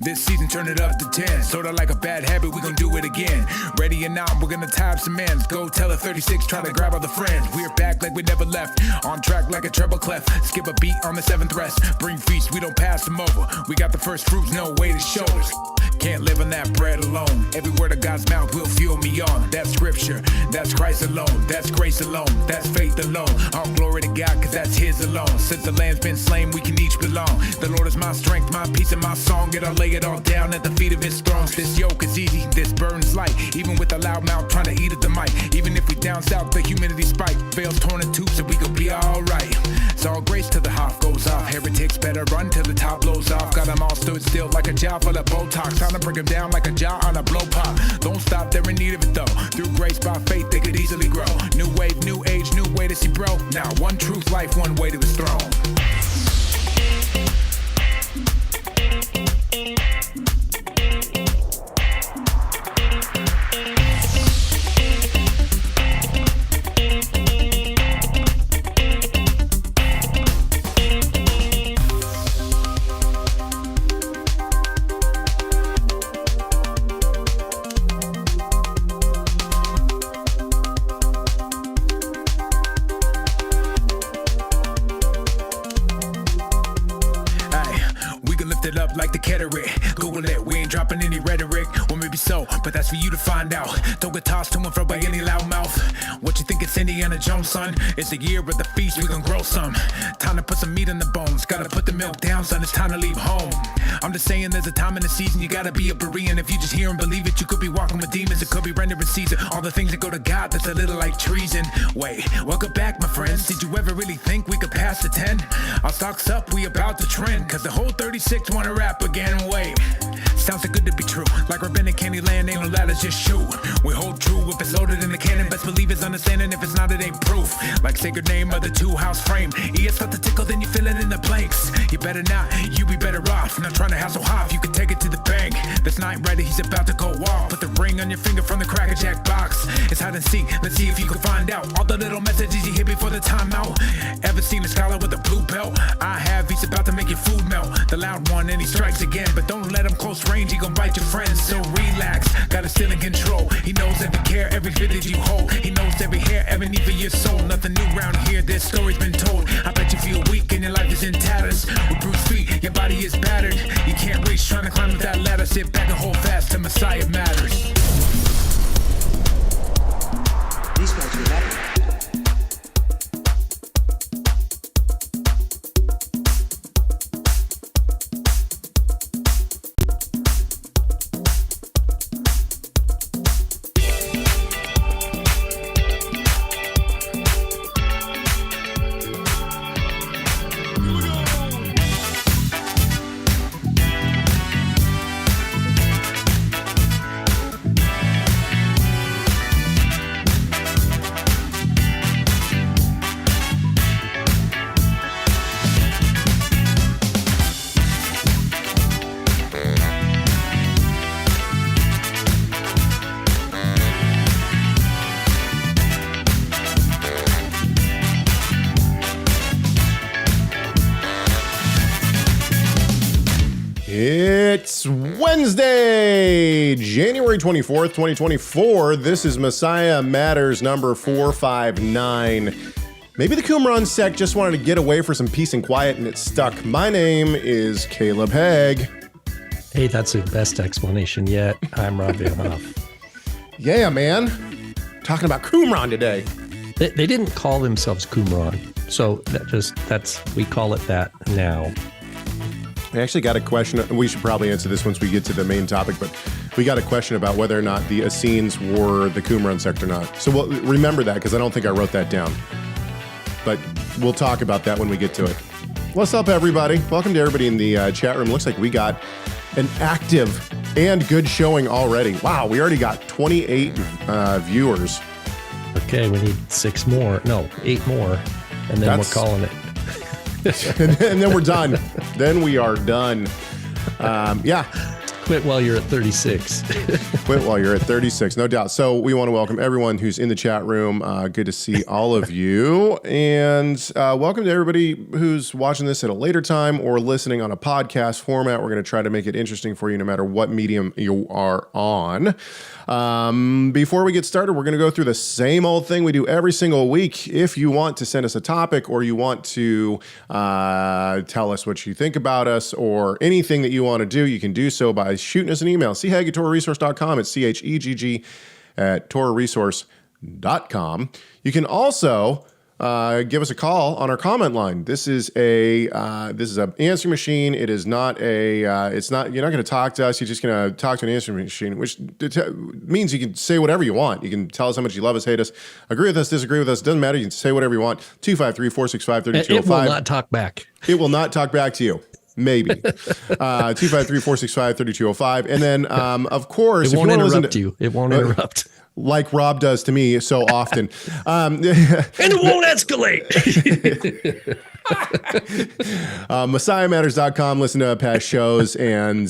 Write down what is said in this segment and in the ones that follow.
This season, turn it up to 10. Sorta like a bad habit, we gon' do it again. Ready or not, we're gonna tie up some ends. Go tell a 36, try to grab all the friends. We're back like we never left. On track like a treble clef. Skip a beat on the 7th rest. Bring feast, we don't pass them over. We got the first fruits, no weight to shoulders. Can't live on that bread alone. Every word of God's mouth will fuel me on. That's scripture, that's Christ alone. That's grace alone, that's faith alone. All glory to God, cause that's his alone. Since the lamb's been slain, we can each belong. The Lord is my strength, my peace, and my song. Get I'll lay it all down at the feet of his throne. This yoke is easy, this burden's light. Even with a loud mouth trying to eat at the mic. Even if we down south, the humidity spike. Veils torn in two, so we gon' be alright. It's all grace till the half goes off. Heretics better run till the top blows off. Got them all stood still like a jaw full of Botox. Time to bring them down like a jaw on a blow pop. Don't stop, they're in need of it though. Through grace by faith, they could easily grow. New wave, new age, new way to see bro. Now one truth, life, one way to his throne. Google it, we ain't dropping any rhetoric. Well, maybe so, but that's for you to find out. Don't get tossed to and fro by any loudmouth. What you think it's Indiana Jones, son? It's the year of the feast, we gon' grow some. Time to put some meat on the bones. Gotta put the milk down, son, it's time to leave home. I'm just saying there's a time in the season you gotta be a Berean. If you just hear and believe it, you could be walking with demons. It could be rendering season. All the things that go to God, that's a little like treason. Wait, welcome back, my friends. Did you ever really think we could pass the 10? Our stock's up, we about to trend. Cause the whole 36 wanna rap again. Wait, sounds so good to be true. Like rabbinic candy land, ain't no ladders, just shoot. We hold true if it's loaded in the cannon. Best believe it's understanding. If it's not, it ain't proof. Like sacred name of the 2-house frame. Ears start to tickle, then you feel it in the planks. You better not, you be better off. Not trying to hassle Hoff, you can take it to the bank. This night ready, he's about to go off. Put the ring on your finger from the Cracker Jack box. It's hide and seek, let's see if you can find out all the little messages you hit before the timeout. Ever seen a scholar with a blue belt? I have, he's about to make your food melt. The loud one and he strikes again, but don't let him close range, he gon' bite your friends. So relax, got it still in control. He knows every care, every bit that you hold. He knows every hair, every need for your soul. Nothing new around here, this story's been told. I bet you feel weak and your life is in tatters. With bruised feet, your body is battered. You can't reach, trying to climb up that ladder. Sit back and hold fast till Messiah matters. These guys are better. It's Wednesday, January 24th, 2024. This is Messiah Matters number 459. Maybe the Qumran sect just wanted to get away for some peace and quiet and it stuck. My name is Caleb Haig. Hey, that's the best explanation yet. I'm Robbie Huff. Yeah, man. Talking about Qumran today. They didn't call themselves Qumran, so we call it that now. I actually got a question. We should probably answer this once we get to the main topic, but we got a question about whether or not the Essenes were the Qumran sect or not. So we'll remember that because I don't think I wrote that down. But we'll talk about that when we get to it. What's up, everybody? Welcome to everybody in the chat room. Looks like we got an active and good showing already. Wow, we already got 28 viewers. Okay, we need 8 more, and then we're calling it. and then we're done. Then we are done. Yeah. Quit while you're at 36. Quit while you're at 36, no doubt. So we want to welcome everyone who's in the chat room. Good to see all of you. And welcome to everybody who's watching this at a later time or listening on a podcast format. We're going to try to make it interesting for you no matter what medium you are on. Before we get started, we're going to go through the same old thing we do every single week. If you want to send us a topic or you want to tell us what you think about us or anything that you want to do, you can do so by shooting us an email. chegg@torahresource.com. It's CHEGG at torahresource.com. You can also give us a call on our comment line. This is an answering machine. It is not it's not, you're not going to talk to us. You're just going to talk to an answering machine, which means you can say whatever you want. You can tell us how much you love us, hate us, agree with us, disagree with us. It doesn't matter. You can say whatever you want. 253-465-3205. It will not talk back. It will not talk back to you. Maybe. 253-465-3205. And then, of course, it won't interrupt you. It won't interrupt. Like Rob does to me so often. And it won't escalate. MessiahMatters.com. Listen to past shows and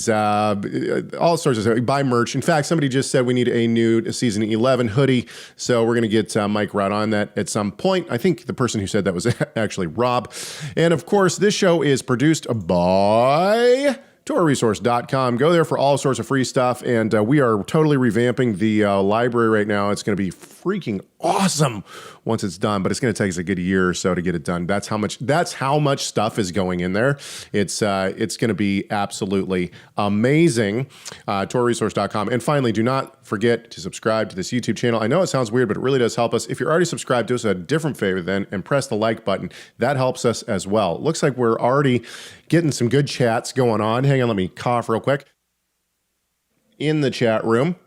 all sorts of stuff. Buy merch. In fact, somebody just said we need a new season 11 hoodie. So we're going to get Mike right on that at some point. I think the person who said that was actually Rob. And of course, this show is produced by torahresource.com. Go there for all sorts of free stuff. And we are totally revamping the library right now. It's going to be freaking awesome once it's done, but it's going to take us a good year or so to get it done. That's how much stuff is going in there. It's going to be absolutely amazing. torahresource.com. And finally, do not forget to subscribe to this YouTube channel. I know it sounds weird, but it really does help us. If you're already subscribed, do us a different favor then and press the like button. That helps us as well. It looks like we're already getting some good chats going on. Hang on, let me cough real quick. In the chat room,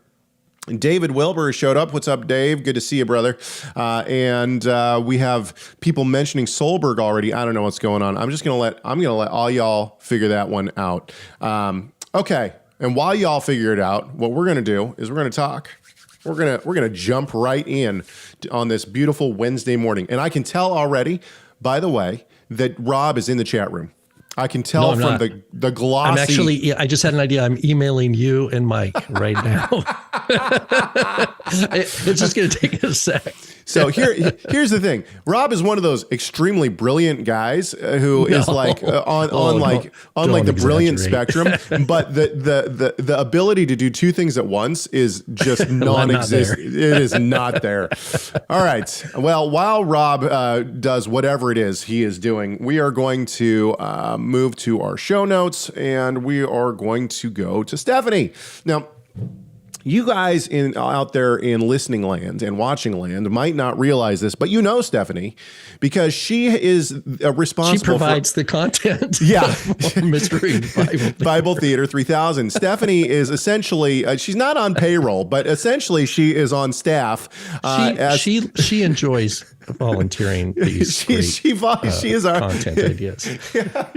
David Wilbur showed up. What's up, Dave? Good to see you, brother. And we have people mentioning Solberg already. I don't know what's going on. I'm gonna let all y'all figure that one out. Okay. And while y'all figure it out, what we're gonna do is we're gonna talk. We're gonna jump right in on this beautiful Wednesday morning. And I can tell already, by the way, that Rob is in the chat room. I can tell from the glossy. I'm actually, I just had an idea. I'm emailing you and Mike right now. It's just going to take a sec. So here's the thing. Rob is one of those extremely brilliant guys who is like on the brilliant spectrum, but the ability to do two things at once is just non-existent. It is not there. All right. Well, while Rob does whatever it is he is doing, we are going to move to our show notes and we are going to go to Stephanie. Now, you guys out there in listening land and watching land might not realize this, but you know Stephanie because she is responsible. She provides the content. Yeah. For Mystery Bible Theater 3000. Stephanie is essentially, she's not on payroll, but essentially she is on staff. She enjoys volunteering these she is our content ideas. Yeah,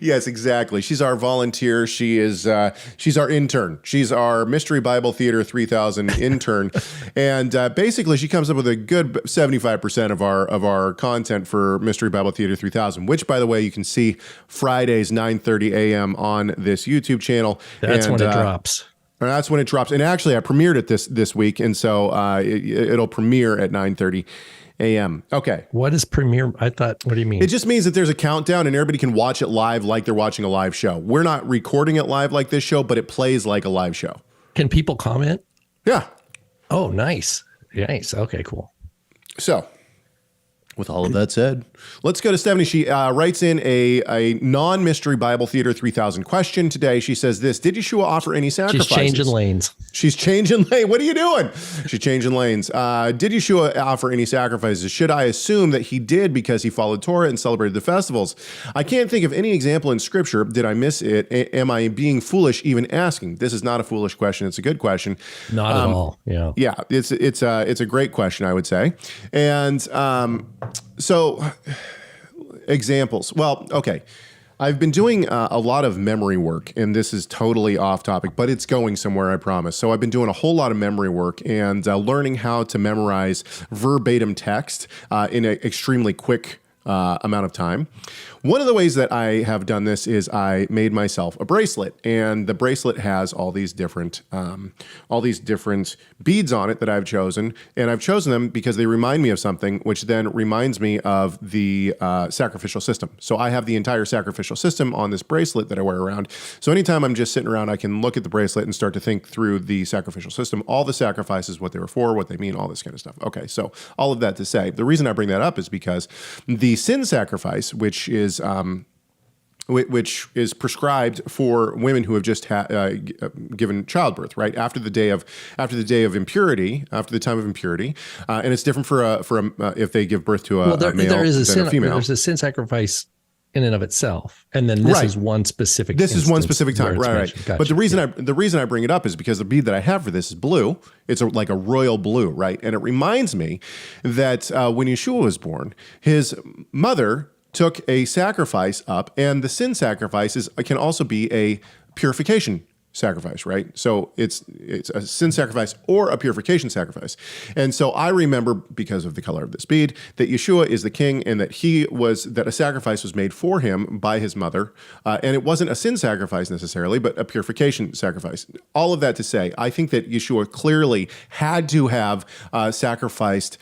yes, exactly. She's our volunteer. She's our intern. She's our Mystery Bible Theater 3000 intern, and basically she comes up with a good 75% of our content for Mystery Bible Theater 3000. Which, by the way, you can see Fridays 9:30 a.m. on this YouTube channel. That's when it drops. That's when it drops. And actually, I premiered it this week, and so it'll premiere at 9:30 a.m. Okay. What is premiere? What do you mean? It just means that there's a countdown and everybody can watch it live like they're watching a live show. We're not recording it live like this show, but it plays like a live show. Can people comment? Yeah. Oh, nice. Nice. Okay, cool. So, with all of that said, let's go to Stephanie. She writes in a non-Mystery Bible Theater 3000 question today. She says this: did Yeshua offer any sacrifices? She's changing lanes. She's changing lane. What are you doing? She's changing lanes. Did Yeshua offer any sacrifices? Should I assume that he did because he followed Torah and celebrated the festivals? I can't think of any example in Scripture. Did I miss it? Am I being foolish even asking? This is not a foolish question. It's a good question. Not at all. Yeah. Yeah. It's a great question, I would say. And so examples. Well, okay. I've been doing a lot of memory work, and this is totally off topic, but it's going somewhere, I promise. So I've been doing a whole lot of memory work and learning how to memorize verbatim text in an extremely quick amount of time. One of the ways that I have done this is I made myself a bracelet, and the bracelet has all these different beads on it that I've chosen, and I've chosen them because they remind me of something, which then reminds me of the sacrificial system. So I have the entire sacrificial system on this bracelet that I wear around. So anytime I'm just sitting around, I can look at the bracelet and start to think through the sacrificial system, all the sacrifices, what they were for, what they mean, all this kind of stuff. Okay, so all of that to say, the reason I bring that up is because the sin sacrifice, which is prescribed for women who have just given childbirth, right after the day of impurity, after the time of impurity, and it's different for if they give birth to a male there is than a female. There's a sin sacrifice in and of itself, and then this is one specific. This is one specific time, right? Gotcha. But the reason I bring it up is because the bead that I have for this is blue. It's like a royal blue, right? And it reminds me that when Yeshua was born, his mother took a sacrifice up, and the sin sacrifice can also be a purification sacrifice, right? So it's a sin sacrifice or a purification sacrifice. And so I remember, because of the color of this bead, that Yeshua is the king, and that a sacrifice was made for him by his mother. And it wasn't a sin sacrifice necessarily, but a purification sacrifice. All of that to say, I think that Yeshua clearly had to have sacrificed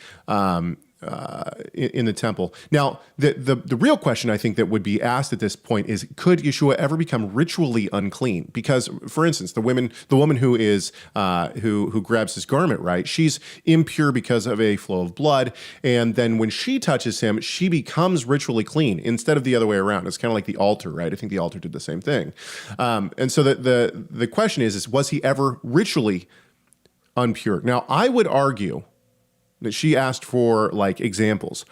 in the temple. Now, the real question I think that would be asked at this point is, could Yeshua ever become ritually unclean? Because, for instance, the woman who is who grabs his garment, right? She's impure because of a flow of blood, and then when she touches him, she becomes ritually clean instead of the other way around. It's kind of like the altar, right? I think the altar did the same thing. And so the question is was he ever ritually unpure? Now, I would argue that she asked for examples.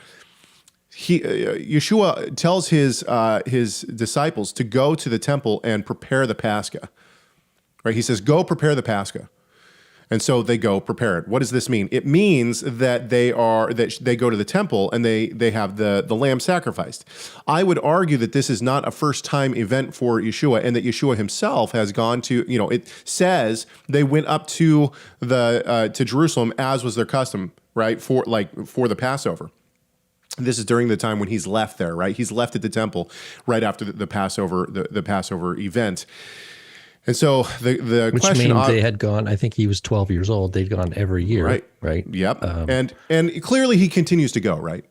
Yeshua tells his disciples to go to the temple and prepare the Pascha. Right? He says, "Go prepare the Pascha," and so they go prepare it. What does this mean? It means that they go to the temple and they have the lamb sacrificed. I would argue that this is not a first time event for Yeshua, and that Yeshua himself has gone to. It says they went up to to Jerusalem as was their custom. Right, for the Passover. This is during the time when he's left there, right? He's left at the temple right after the Passover, the Passover event. And so the which question means they had gone. I think he was 12 years old. They'd gone every year, right? Yep. And clearly he continues to go, right?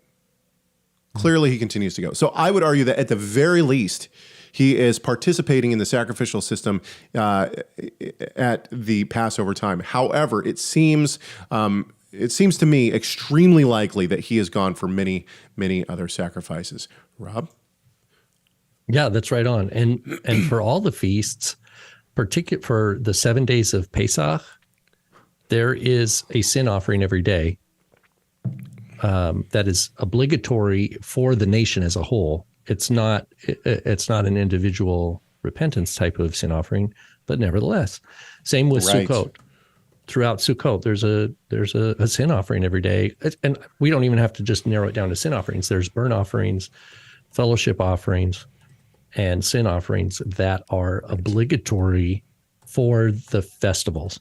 Clearly he continues to go. So I would argue that at the very least, he is participating in the sacrificial system at the Passover time. However, it seems to me extremely likely that he has gone for many, many other sacrifices. Rob? Yeah, that's right on. And for all the feasts, particularly for the 7 days of Pesach, there is a sin offering every day that is obligatory for the nation as a whole. It's not an individual repentance type of sin offering, but nevertheless, same with Sukkot. Throughout Sukkot, there's a sin offering every day. And we don't even have to just narrow it down to sin offerings. There's burnt offerings, fellowship offerings, and sin offerings that are obligatory for the festivals.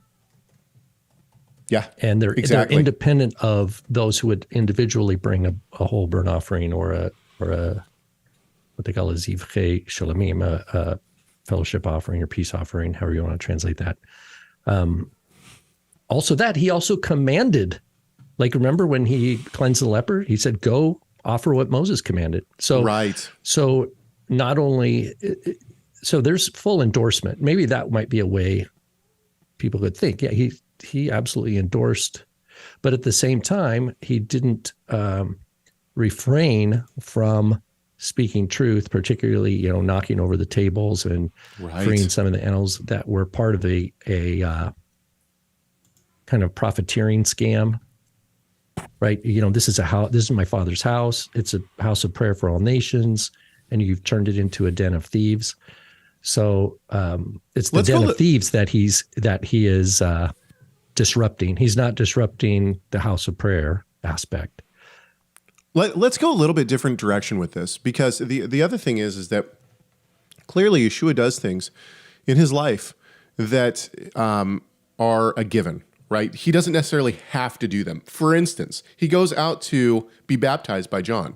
Yeah, and they're independent of those who would individually bring a whole burnt offering or a what they call a zivchei shalomim, a fellowship offering or peace offering, however you want to translate that. Also that he also commanded, remember when he cleansed the leper, he said, "Go offer what Moses commanded." So, right. So not only, so there's full endorsement. Maybe that might be a way people could think. Yeah, he absolutely endorsed, but at the same time, he didn't refrain from speaking truth, particularly, knocking over the tables and freeing some of the animals that were part of a kind of profiteering scam, right? This is my Father's house. It's a house of prayer for all nations, and you've turned it into a den of thieves. So it's the den of thieves that he is disrupting. He's not disrupting the house of prayer aspect. Let's go a little bit different direction with this, because the other thing is that clearly Yeshua does things in his life that are a given. Right? He doesn't necessarily have to do them. For instance, he goes out to be baptized by John.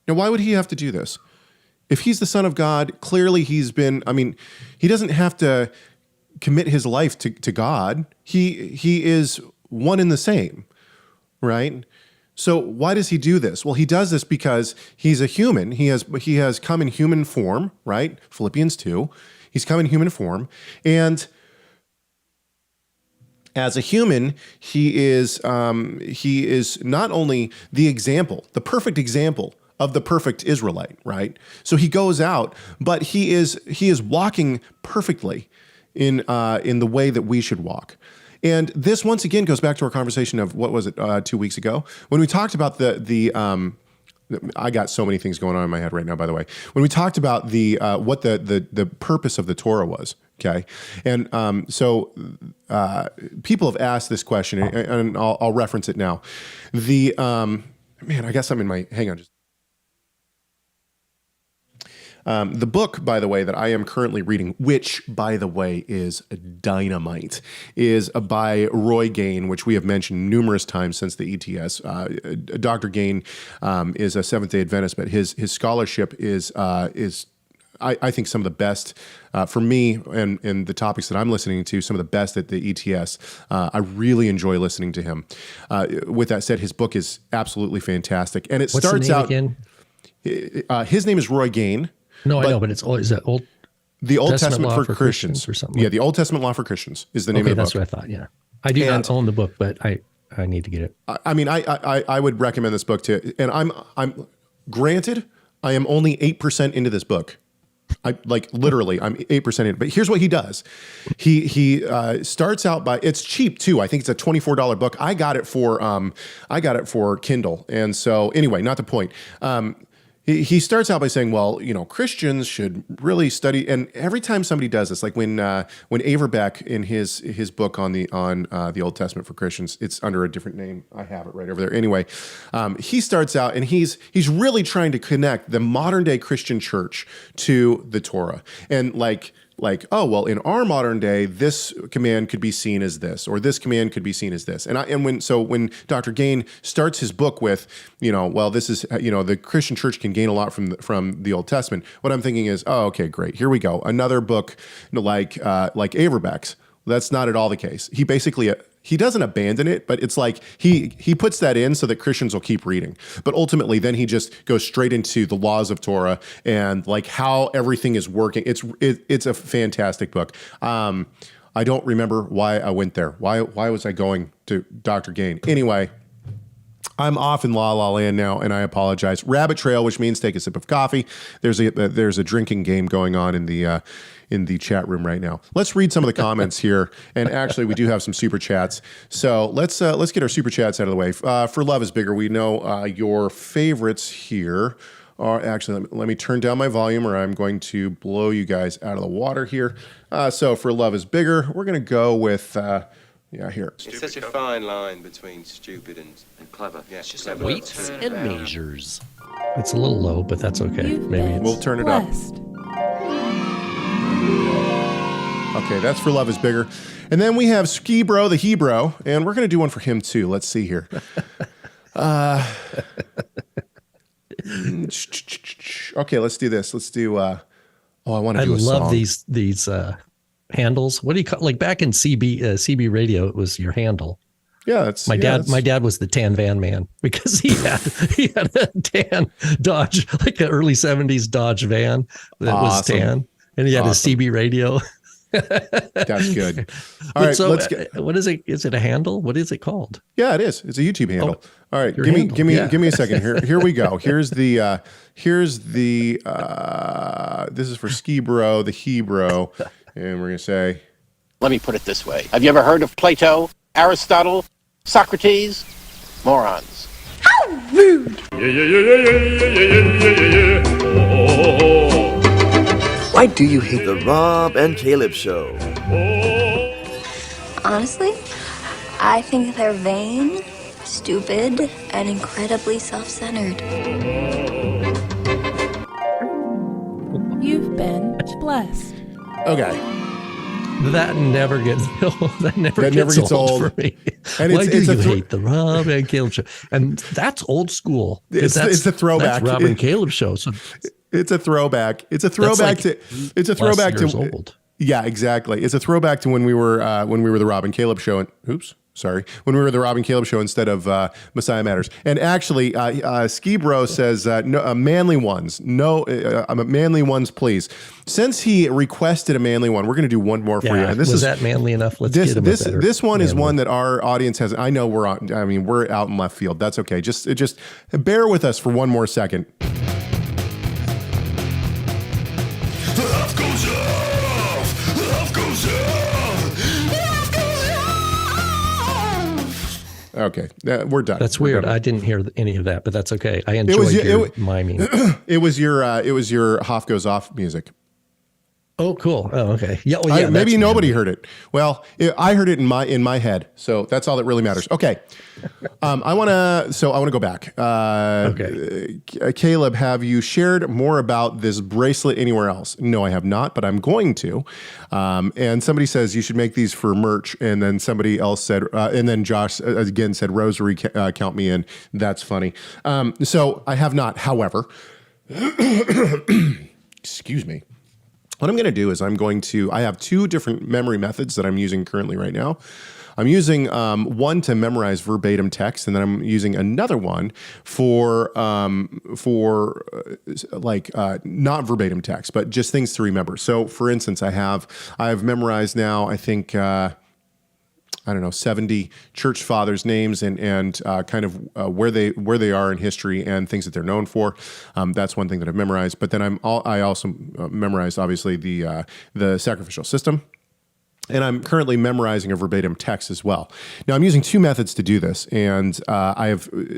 Now, why would he have to do this? If he's the Son of God, clearly he doesn't have to commit his life to God. He is one and the same, right? So why does he do this? Well, he does this because he's a human. He has come in human form, right? Philippians 2. He's come in human form. And as a human, he is not only the example, the perfect example of the perfect Israelite, right? So he goes out, but he is walking perfectly in the way that we should walk. And this once again goes back to our conversation of, what was it, 2 weeks ago, when we talked about I got so many things going on in my head right now, by the way. When we talked about what the purpose of the Torah was, okay? And so people have asked this question, and I'll reference it now. I guess I'm in my, hang on. The book, by the way, that I am currently reading, which, by the way, is dynamite, is by Roy Gain, which we have mentioned numerous times since the ETS. Dr. Gain is a Seventh-day Adventist, but his scholarship is I think some of the best for me and the topics that I'm listening to, some of the best at the ETS. I really enjoy listening to him. With that said, his book is absolutely fantastic, and it What's starts the name out again? His name is Roy Gain. No, I know, but is that the Old Testament Law for Christians or something? Yeah, the Old Testament Law for Christians is the name of the book. That's what I thought. Yeah, I do not own the book, but I need to get it. I would recommend this book too. And I'm granted, I am only 8% into this book. Literally, I'm 8% in. But here's what he does. He starts out by, it's cheap too. I think it's a $24 book. I got it for Kindle. And so anyway, not the point. He starts out by saying, well, Christians should really study. And every time somebody does this, like when Averbeck in his book on the Old Testament for Christians, it's under a different name. I have it right over there. Anyway, he starts out and he's really trying to connect the modern day Christian church to the Torah. And oh, well, in our modern day, this command could be seen as this, or this command could be seen as this. And when Dr. Gain starts his book with, well, this is, the Christian church can gain a lot from the Old Testament. What I'm thinking is, oh, okay, great. Here we go. Another book like Averbeck's. That's not at all the case. He basically, he doesn't abandon it, but it's like he puts that in so that Christians will keep reading. But ultimately, then he just goes straight into the laws of Torah and how everything is working. It's a fantastic book. I don't remember why I went there. Why was I going to Dr. Gain? Anyway, I'm off in La La Land now, and I apologize. Rabbit trail, which means take a sip of coffee. There's a drinking game going on in the chat room right now. Let's read some of the comments here, and actually, we do have some super chats. So let's get our super chats out of the way. For Love is Bigger, we know your favorites here are actually. Let me turn down my volume, or I'm going to blow you guys out of the water here. So for Love is Bigger, we're going to go with. Here. It's such a fine line between stupid and clever. Yeah, it's just weights and measures. It's a little low, but that's okay. We'll turn it up. Okay, that's for Love is Bigger. And then we have Ski Bro the Hebrew, and we're going to do one for him too. Let's see here. Okay, let's do this. Let's do I want to do a song. I love these handles. What do you call, back in CB radio, it was your handle. Yeah, that's my dad was the tan van man because he had a tan Dodge, like an early 70s Dodge van that was tan, and he had a CB radio. That's good. All right, so what is it? Is it a handle? What is it called? Yeah, it is. It's a YouTube handle. All right, give me a second. Here we go. Here's the this is for Ski Bro the Hebrew. And we're going to say, let me put it this way. Have you ever heard of Plato, Aristotle, Socrates? Morons. How rude! Why do you hate the Rob and Caleb show? Honestly, I think they're vain, stupid, and incredibly self-centered. You've been blessed. Okay. That never gets old for me. And why do you hate the Rob and Caleb show? And that's old school. It's a throwback. That's Rob and Caleb show. So It's a throwback. It's a throwback to. It's a throwback to. Old. Yeah, exactly. It's a throwback to when we were the Rob and Caleb show. And when we were the Rob and Caleb show instead of Messiah Matters. And actually, Ski Bro says no, manly ones. No, manly ones, please. Since he requested a manly one, we're going to do one more for you. And this was that manly enough? Let's get him this one is one that our audience has. I know we're out in left field. That's okay. Just bear with us for one more second. Okay, we're done. That's weird. I didn't hear any of that, but that's okay. I enjoyed your miming. It was your Hoff Goes Off music. Oh, cool. Oh, okay. Yeah. Well, yeah. Maybe nobody heard it. Well, I heard it in my head. So that's all that really matters. Okay. I want to go back. Okay. Caleb, have you shared more about this bracelet anywhere else? No, I have not, but I'm going to. And somebody says you should make these for merch. And then somebody else said, and then Josh again said, Rosary, count me in. That's funny. So I have not. However, excuse me. What I'm going to do is I have two different memory methods that I'm using currently right now. I'm using one to memorize verbatim text, and then I'm using another one for not verbatim text, but just things to remember. So, for instance, I've memorized now, I think, 70 church fathers' names and kind of where they are in history and things that they're known for. That's one thing that I've memorized. But then I also memorized, obviously, the sacrificial system. And I'm currently memorizing a verbatim text as well. Now, I'm using two methods to do this, and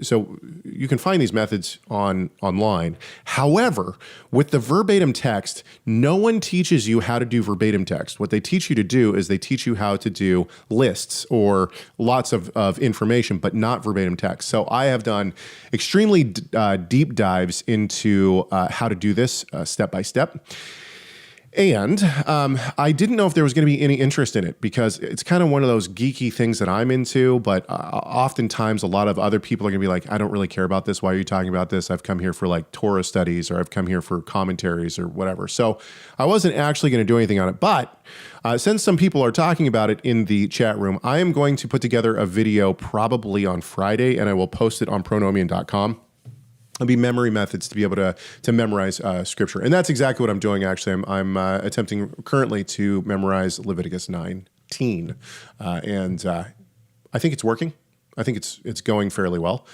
so you can find these methods online. However, with the verbatim text, no one teaches you how to do verbatim text. What they teach you to do is they teach you how to do lists or lots of information, but not verbatim text. So I have done extremely deep dives into how to do this step by step. And I didn't know if there was going to be any interest in it because it's kind of one of those geeky things that I'm into. But oftentimes a lot of other people are going to be like, I don't really care about this. Why are you talking about this? I've come here for like Torah studies, or I've come here for commentaries or whatever. So I wasn't actually going to do anything on it. But since some people are talking about it in the chat room, I am going to put together a video probably on Friday, and I will post it on pronomian.com. It'll be memory methods to be able to memorize scripture. And that's exactly what I'm doing, actually. I'm attempting currently to memorize Leviticus 19. And I think it's working. I think it's going fairly well.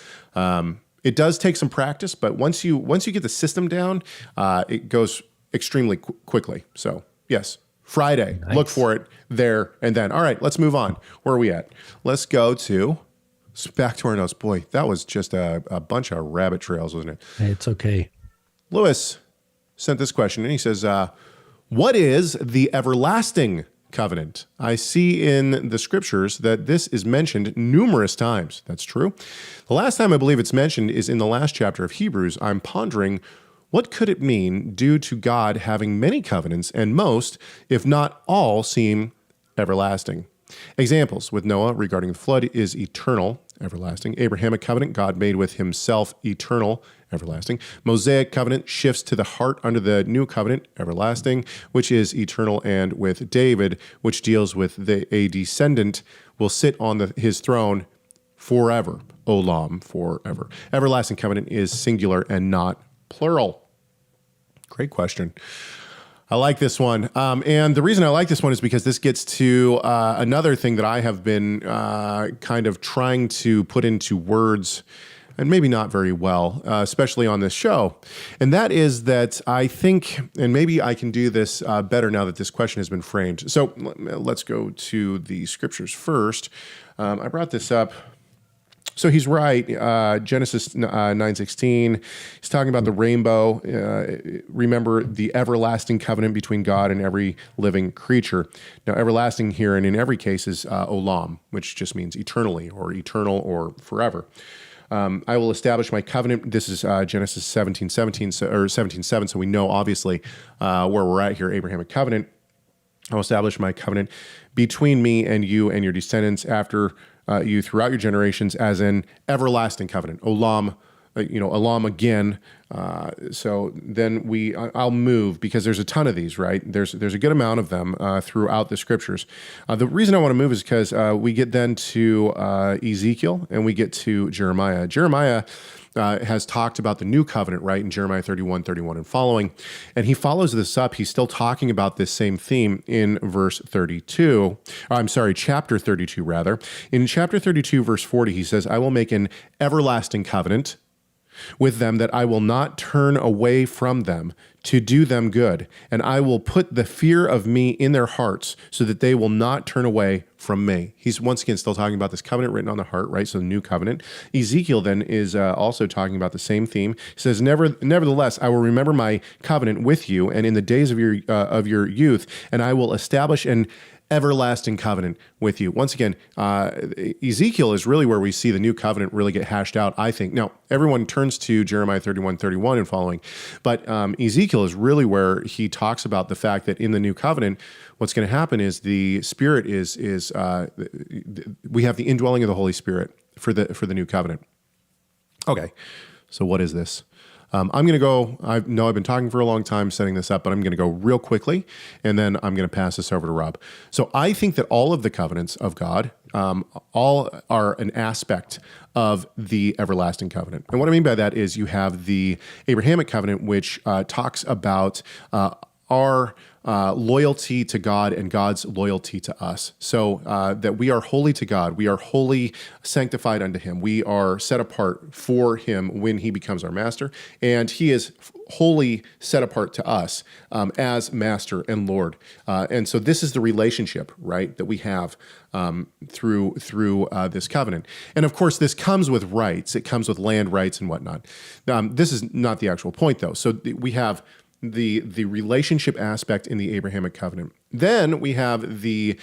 It does take some practice, but once you get the system down, it goes extremely quickly. So, yes, Friday. Nice. Look for it there and then. All right, let's move on. Where are we at? Let's go to... back to our notes. Boy, that was just a bunch of rabbit trails, wasn't it? Hey, it's okay. Lewis sent this question, and he says, what is the everlasting covenant? I see in the scriptures that this is mentioned numerous times. That's true. The last time I believe it's mentioned is in the last chapter of Hebrews. I'm pondering, what could it mean due to God having many covenants, and most, if not all, seem everlasting? Examples with Noah regarding the flood is eternal, everlasting. Abrahamic covenant, God made with himself, eternal, everlasting. Mosaic covenant shifts to the heart under the new covenant, everlasting, which is eternal. And with David, which deals with a descendant will sit on his throne forever, olam, forever. Everlasting covenant is singular and not plural. Great question. I like this one. And the reason I like this one is because this gets to another thing that I have been kind of trying to put into words, and maybe not very well, especially on this show. And that is that I think, and maybe I can do this better now that this question has been framed. So let's go to the scriptures first. I brought this up. So he's right. Genesis 9:16. He's talking about the rainbow. Remember the everlasting covenant between God and every living creature. Now, everlasting here and in every case is olam, which just means eternally or eternal or forever. I will establish my covenant. This is Genesis 17:17 or 17:7. So we know obviously where we're at here. Abrahamic covenant. I will establish my covenant between me and you and your descendants after you throughout your generations as an everlasting covenant, olam Elam again. So then I'll move because there's a ton of these, right? There's a good amount of them throughout the scriptures. The reason I want to move is because we get then to Ezekiel and we get to Jeremiah. Jeremiah has talked about the new covenant, right, in Jeremiah 31 and following. And he follows this up. He's still talking about this same theme in chapter 32, rather. In chapter 32, verse 40, he says, I will make an everlasting covenant with them that I will not turn away from them to do them good. And I will put the fear of me in their hearts so that they will not turn away from me. He's once again still talking about this covenant written on the heart, right? So the new covenant. Ezekiel then is also talking about the same theme. He says, nevertheless, I will remember my covenant with you and in the days of your youth, and I will establish an everlasting covenant with you. Once again, Ezekiel is really where we see the new covenant really get hashed out, I think. Now, everyone turns to Jeremiah 31 and following, but Ezekiel is really where he talks about the fact that in the new covenant, what's going to happen is the Spirit we have the indwelling of the Holy Spirit for the new covenant. Okay, so what is this? I'm going to go, I've been talking for a long time setting this up, but I'm going to go real quickly, and then I'm going to pass this over to Rob. So I think that all of the covenants of God, all are an aspect of the everlasting covenant. And what I mean by that is you have the Abrahamic covenant, which talks about our loyalty to God and God's loyalty to us. So that we are holy to God. We are wholly sanctified unto him. We are set apart for him when he becomes our master. And he is wholly set apart to us as master and Lord. And so this is the relationship, right, that we have through this covenant. And of course, this comes with rights. It comes with land rights and whatnot. This is not the actual point, though. So we have the relationship aspect in the Abrahamic covenant. Then we have the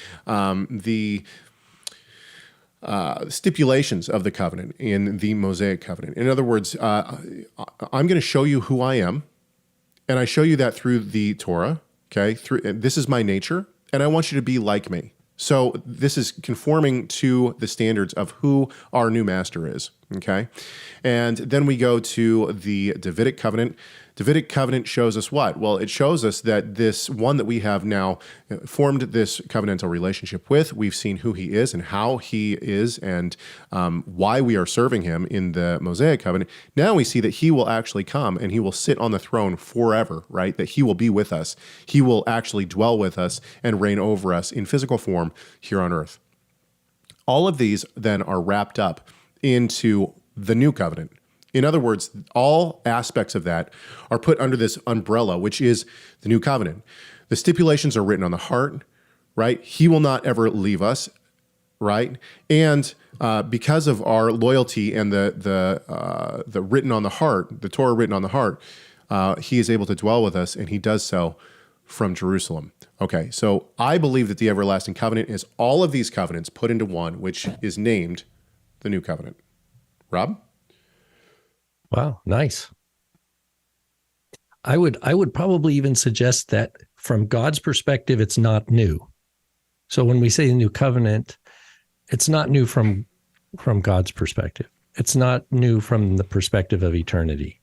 stipulations of the covenant in the Mosaic covenant. In other words, I'm going to show you who I am, and I show you that through the Torah. Okay, this is my nature, and I want you to be like me. So this is conforming to the standards of who our new master is. Okay, and then we go to the Davidic covenant. Davidic covenant shows us what? Well, it shows us that this one that we have now formed this covenantal relationship with, we've seen who he is and how he is and why we are serving him in the Mosaic covenant. Now we see that he will actually come and he will sit on the throne forever, right? That he will be with us. He will actually dwell with us and reign over us in physical form here on earth. All of these then are wrapped up into the new covenant. In other words, all aspects of that are put under this umbrella, which is the new covenant. The stipulations are written on the heart, right? He will not ever leave us, right? And because of our loyalty and the written on the heart, the Torah written on the heart, he is able to dwell with us, and he does so from Jerusalem. Okay, so I believe that the everlasting covenant is all of these covenants put into one, which is named the new covenant. Rob? Wow, nice. I would probably even suggest that from God's perspective, it's not new. So when we say the new covenant, it's not new from God's perspective. It's not new from the perspective of eternity.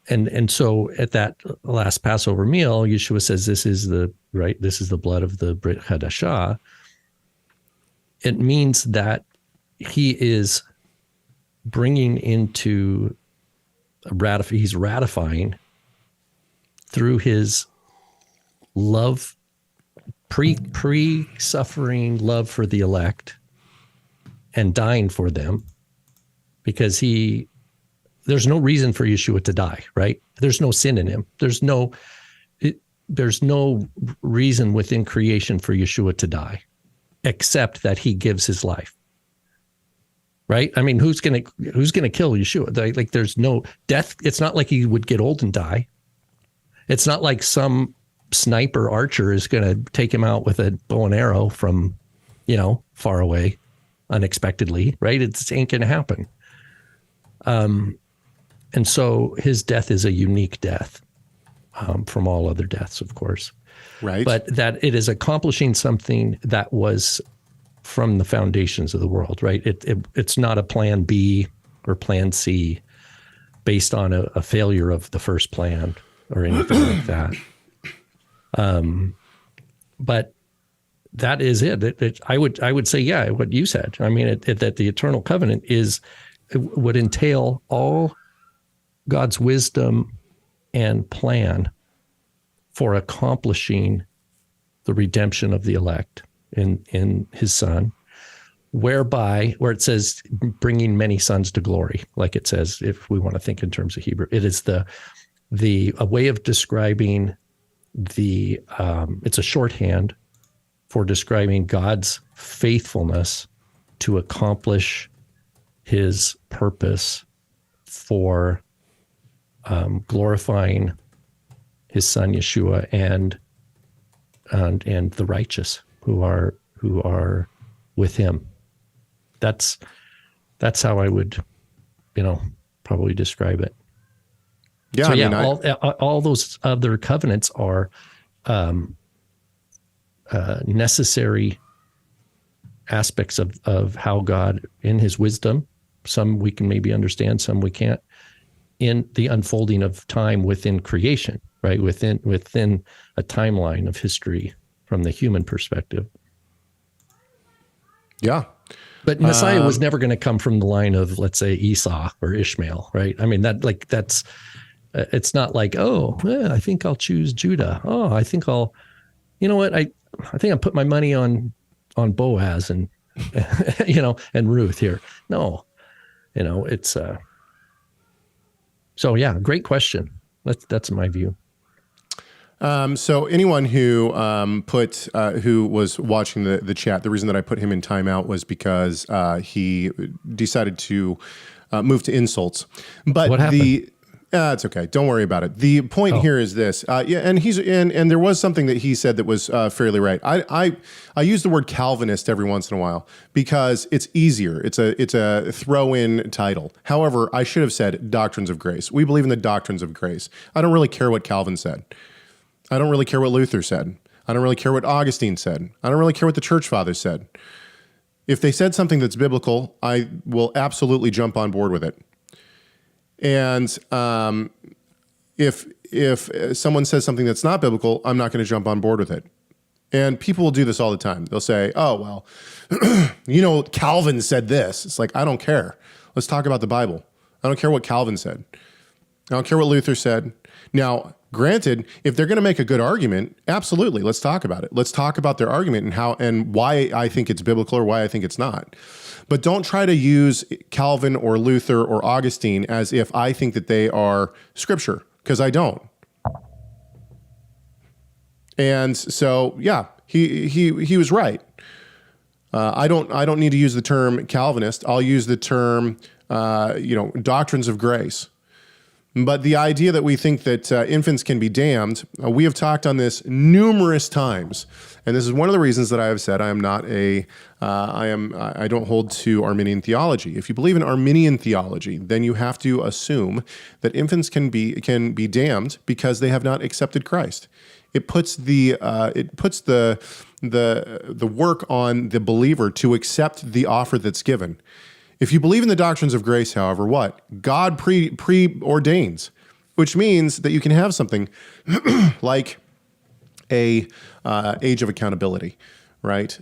And so at that last Passover meal, Yeshua says, this is the blood of the Brit Hadashah. It means that he is bringing into he's ratifying through his love, pre-suffering love for the elect and dying for them, because there's no reason for Yeshua to die, right? There's no sin in him. There's no reason within creation for Yeshua to die, except that he gives his life. Right? I mean, who's gonna kill Yeshua? Like, there's no death. It's not like he would get old and die. It's not like some sniper archer is gonna take him out with a bow and arrow from, far away, unexpectedly. Right? It ain't gonna happen. And so his death is a unique death from all other deaths, of course. Right. But that it is accomplishing something that was from the foundations of the world, right? It's not a plan B or plan C based on a failure of the first plan or anything like that. But that is it. I would say, yeah, what you said. I mean, that the eternal covenant would entail all God's wisdom and plan for accomplishing the redemption of the elect in his son, where it says bringing many sons to glory, like it says, if we want to think in terms of Hebrew, it is a way of describing it's a shorthand for describing God's faithfulness to accomplish his purpose for glorifying his son Yeshua and the righteous who are with him. That's how I would, probably describe it. Yeah. So all those other covenants are necessary aspects of how God, in his wisdom, some we can maybe understand, some we can't, in the unfolding of time within creation, right? Within a timeline of history from the human perspective. Yeah. But Messiah was never going to come from the line of, let's say, Esau or Ishmael, right? I mean, that's it's not like, I think I'll choose Judah. Oh, I think I think I'll put my money on Boaz and, and Ruth here. No, it's, so yeah, great question. That's my view. So anyone who who was watching the chat, the reason that I put him in timeout was because he decided to move to insults. But what happened? It's okay. Don't worry about it. The point here is this. And there was something that he said that was fairly right. I use the word Calvinist every once in a while because it's easier. It's a throw-in title. However, I should have said doctrines of grace. We believe in the doctrines of grace. I don't really care what Calvin said. I don't really care what Luther said. I don't really care what Augustine said. I don't really care what the church fathers said. If they said something that's biblical, I will absolutely jump on board with it. And if someone says something that's not biblical, I'm not going to jump on board with it. And people will do this all the time. They'll say, oh, well, Calvin said this. It's like, I don't care. Let's talk about the Bible. I don't care what Calvin said. I don't care what Luther said. Now, granted, if they're going to make a good argument, absolutely, let's talk about it. Let's talk about their argument and how and why I think it's biblical or why I think it's not. But don't try to use Calvin or Luther or Augustine as if I think that they are scripture, because I don't. And so, yeah, he was right. I don't need to use the term Calvinist. I'll use the term doctrines of grace. But the idea that we think that infants can be damned, we have talked on this numerous times, and this is one of the reasons that I have said I am not I don't hold to Arminian theology. If you believe in Arminian theology, then you have to assume that infants can be damned because they have not accepted Christ. It puts the work on the believer to accept the offer that's given. If you believe in the doctrines of grace, however, what? God preordains, which means that you can have something like a age of accountability, right?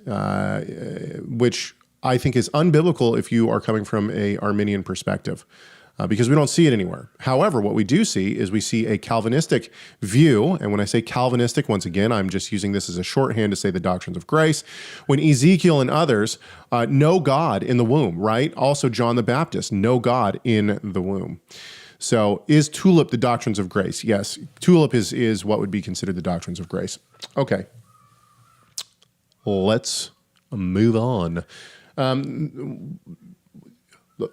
Which I think is unbiblical if you are coming from a Arminian perspective. Because we don't see it anywhere. However, what we do see is we see a Calvinistic view. And when I say Calvinistic, once again, I'm just using this as a shorthand to say the doctrines of grace. When Ezekiel and others know God in the womb, right? Also John the Baptist, know God in the womb. So is tulip the doctrines of grace? Yes, tulip is what would be considered the doctrines of grace. Okay, let's move on.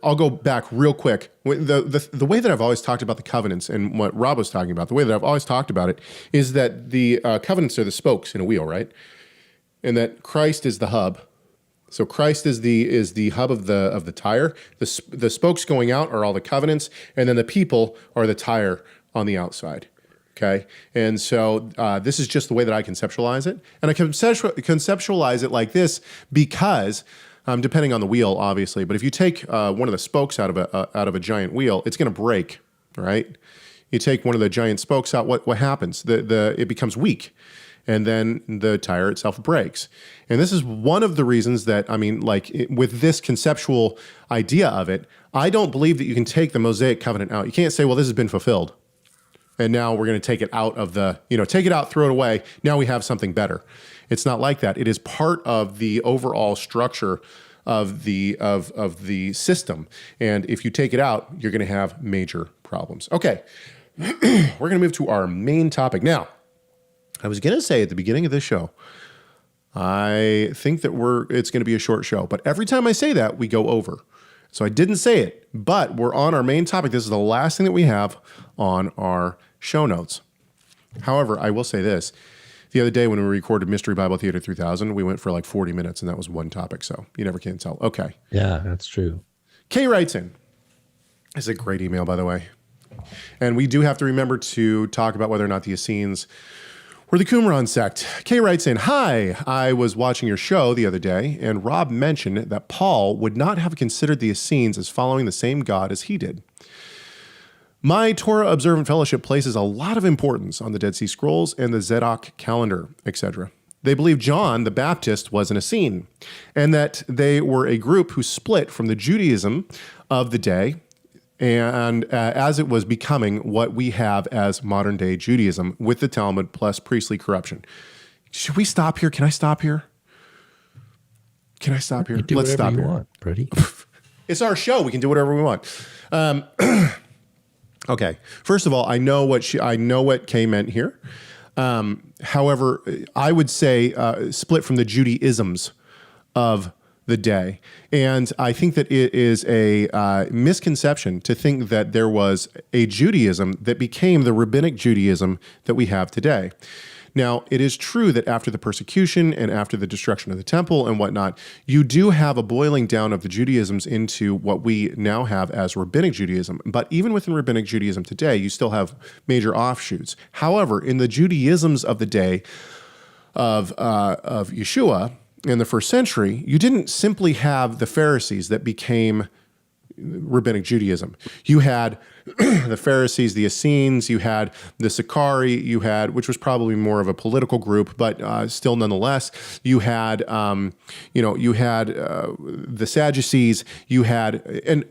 I'll go back real quick. The way that I've always talked about the covenants and what Rob was talking about, the way that I've always talked about it is that the covenants are the spokes in a wheel, right? And that Christ is the hub. So Christ is the hub of the tire. The spokes going out are all the covenants, and then the people are the tire on the outside. Okay, and so this is just the way that I conceptualize it, and I conceptualize it like this because depending on the wheel, obviously. But if you take one of the spokes out of a giant wheel, it's going to break, right? You take one of the giant spokes out, what happens? It becomes weak, and then the tire itself breaks. And this is one of the reasons that, with this conceptual idea of it, I don't believe that you can take the Mosaic covenant out. You can't say, well, this has been fulfilled, and now we're going to take it out of take it out, throw it away. Now we have something better. It's not like that. It is part of the overall structure of the system. And if you take it out, you're going to have major problems. Okay, we're going to move to our main topic. Now, I was going to say at the beginning of this show, I think that it's going to be a short show. But every time I say that, we go over. So I didn't say it, but we're on our main topic. This is the last thing that we have on our show notes. However, I will say this. The other day when we recorded Mystery Bible Theater 3000, we went for like 40 minutes, and that was one topic, so you never can tell. Okay. Yeah, that's true. Kay writes in. It's a great email, by the way. And we do have to remember to talk about whether or not the Essenes were the Qumran sect. Kay writes in, "Hi, I was watching your show the other day, and Rob mentioned that Paul would not have considered the Essenes as following the same God as he did. My Torah observant fellowship places a lot of importance on the Dead Sea Scrolls and the Zedek calendar, etc. They believe John the Baptist was an Essene, and that they were a group who split from the Judaism of the day, and as it was becoming what we have as modern-day Judaism with the Talmud plus priestly corruption." Should we stop here? Can I stop here? Can I stop here? Let's stop here. Want, Brady. It's our show. We can do whatever we want. Okay. First of all, I know what Kay meant here. However, I would say split from the Judaisms of the day. And I think that it is a misconception to think that there was a Judaism that became the rabbinic Judaism that we have today. Now, it is true that after the persecution and after the destruction of the temple and whatnot, you do have a boiling down of the Judaisms into what we now have as rabbinic Judaism. But even within rabbinic Judaism today, you still have major offshoots. However, in the Judaisms of the day of Yeshua in the first century, you didn't simply have the Pharisees that became rabbinic Judaism. You had the Pharisees, the Essenes, you had the Sicarii, you had, which was probably more of a political group, but still nonetheless, you had, the Sadducees, you had,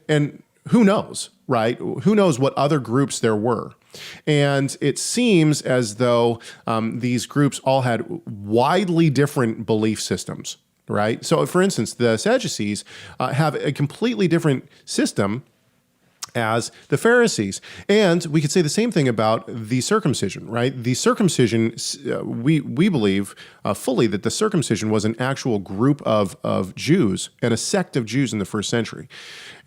and who knows, right? Who knows what other groups there were? And it seems as though these groups all had widely different belief systems, right? So, for instance, the Sadducees have a completely different system as the Pharisees. And we could say the same thing about the circumcision, right? The circumcision, we believe fully that the circumcision was an actual group of Jews and a sect of Jews in the first century.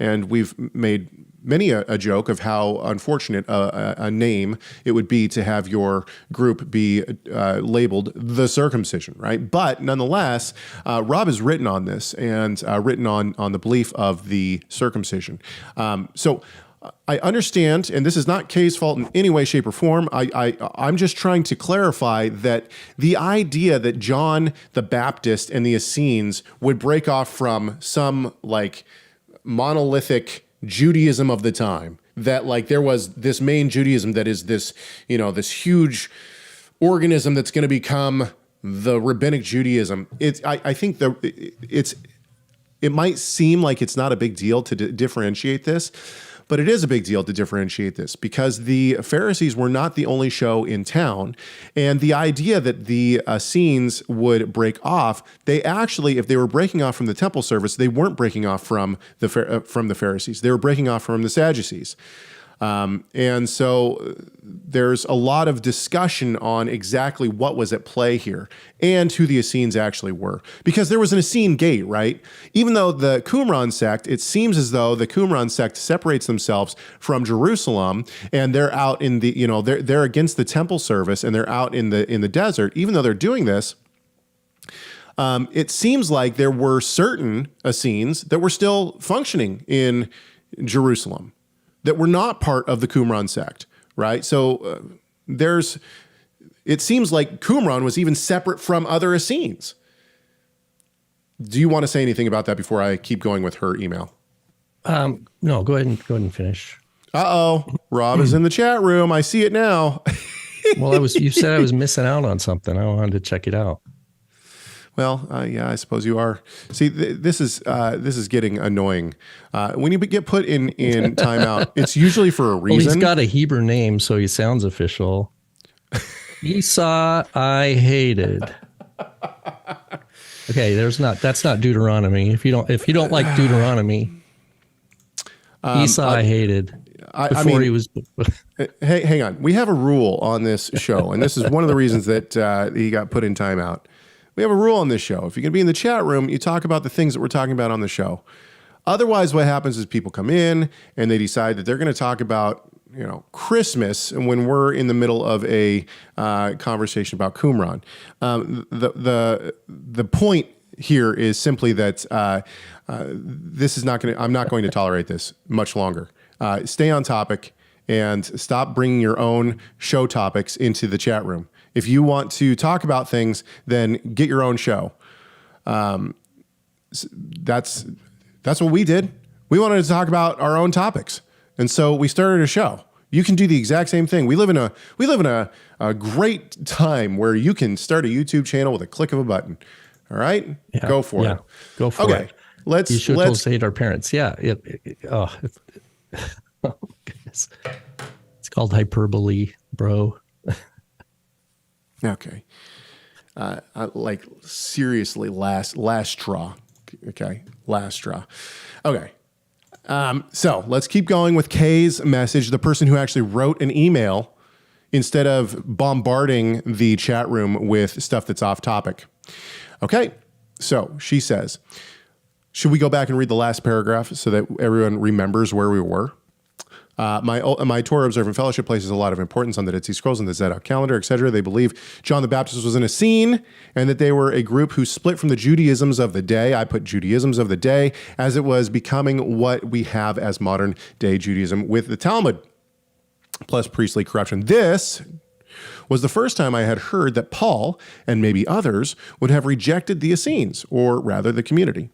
And we've made many a joke of how unfortunate a name it would be to have your group be labeled the circumcision, right? But nonetheless, Rob has written on this and written on the belief of the circumcision. So I understand, and this is not Kay's fault in any way, shape, or form. I'm just trying to clarify that the idea that John the Baptist and the Essenes would break off from some like monolithic Judaism of the time, that like there was this main Judaism that is this, this huge organism that's going to become the rabbinic Judaism. I think it might seem like it's not a big deal to differentiate this, but it is a big deal to differentiate this because the Pharisees were not the only show in town. And the idea that the Essenes would break off, they actually, if they were breaking off from the temple service, they weren't breaking off from the Pharisees. They were breaking off from the Sadducees. And so there's a lot of discussion on exactly what was at play here and who the Essenes actually were. Because there was an Essene gate, right? Even though the Qumran sect, it seems as though the Qumran sect separates themselves from Jerusalem and they're out in the, they're against the temple service and they're out in the desert. Even though they're doing this, it seems like there were certain Essenes that were still functioning in Jerusalem, that were not part of the Qumran sect, right? So it seems like Qumran was even separate from other Essenes. Do you want to say anything about that before I keep going with her email? No, go ahead and finish. Rob is in the chat room. I see it now. Well, you said I was missing out on something. I wanted to check it out. Well, yeah, I suppose you are. See, this is getting annoying. When you get put in timeout, it's usually for a reason. Well, he's got a Hebrew name, so he sounds official. Esau, I hated. Okay, that's not Deuteronomy. If you don't like Deuteronomy, Esau, I hated. He was. Hey, hang on. We have a rule on this show, and this is one of the reasons that he got put in timeout. We have a rule on this show. If you're going to be in the chat room, you talk about the things that we're talking about on the show. Otherwise, what happens is people come in and they decide that they're going to talk about, Christmas, and when we're in the middle of a conversation about Qumran. The point here is simply that this is not going to. I'm not going to tolerate this much longer. Stay on topic and stop bringing your own show topics into the chat room. If you want to talk about things, then get your own show. That's what we did. We wanted to talk about our own topics, and so we started a show. You can do the exact same thing. We live in a great time where you can start a YouTube channel with a click of a button. All right, go for it. Go for it. Okay, let's hate our parents. Yeah. Oh goodness. It's called hyperbole, bro. Okay. Like seriously, last straw. Okay. Last straw. Okay. So let's keep going with Kay's message, the person who actually wrote an email instead of bombarding the chat room with stuff that's off topic. Okay. So she says, should we go back and read the last paragraph so that everyone remembers where we were? My Torah observant fellowship places a lot of importance on the Dead Sea Scrolls and the Zedek calendar, etc. They believe John the Baptist was in a scene and that they were a group who split from the Judaisms of the day. I put Judaisms of the day as it was becoming what we have as modern day Judaism with the Talmud, plus priestly corruption. This was the first time I had heard that Paul and maybe others would have rejected the Essenes, or rather the community.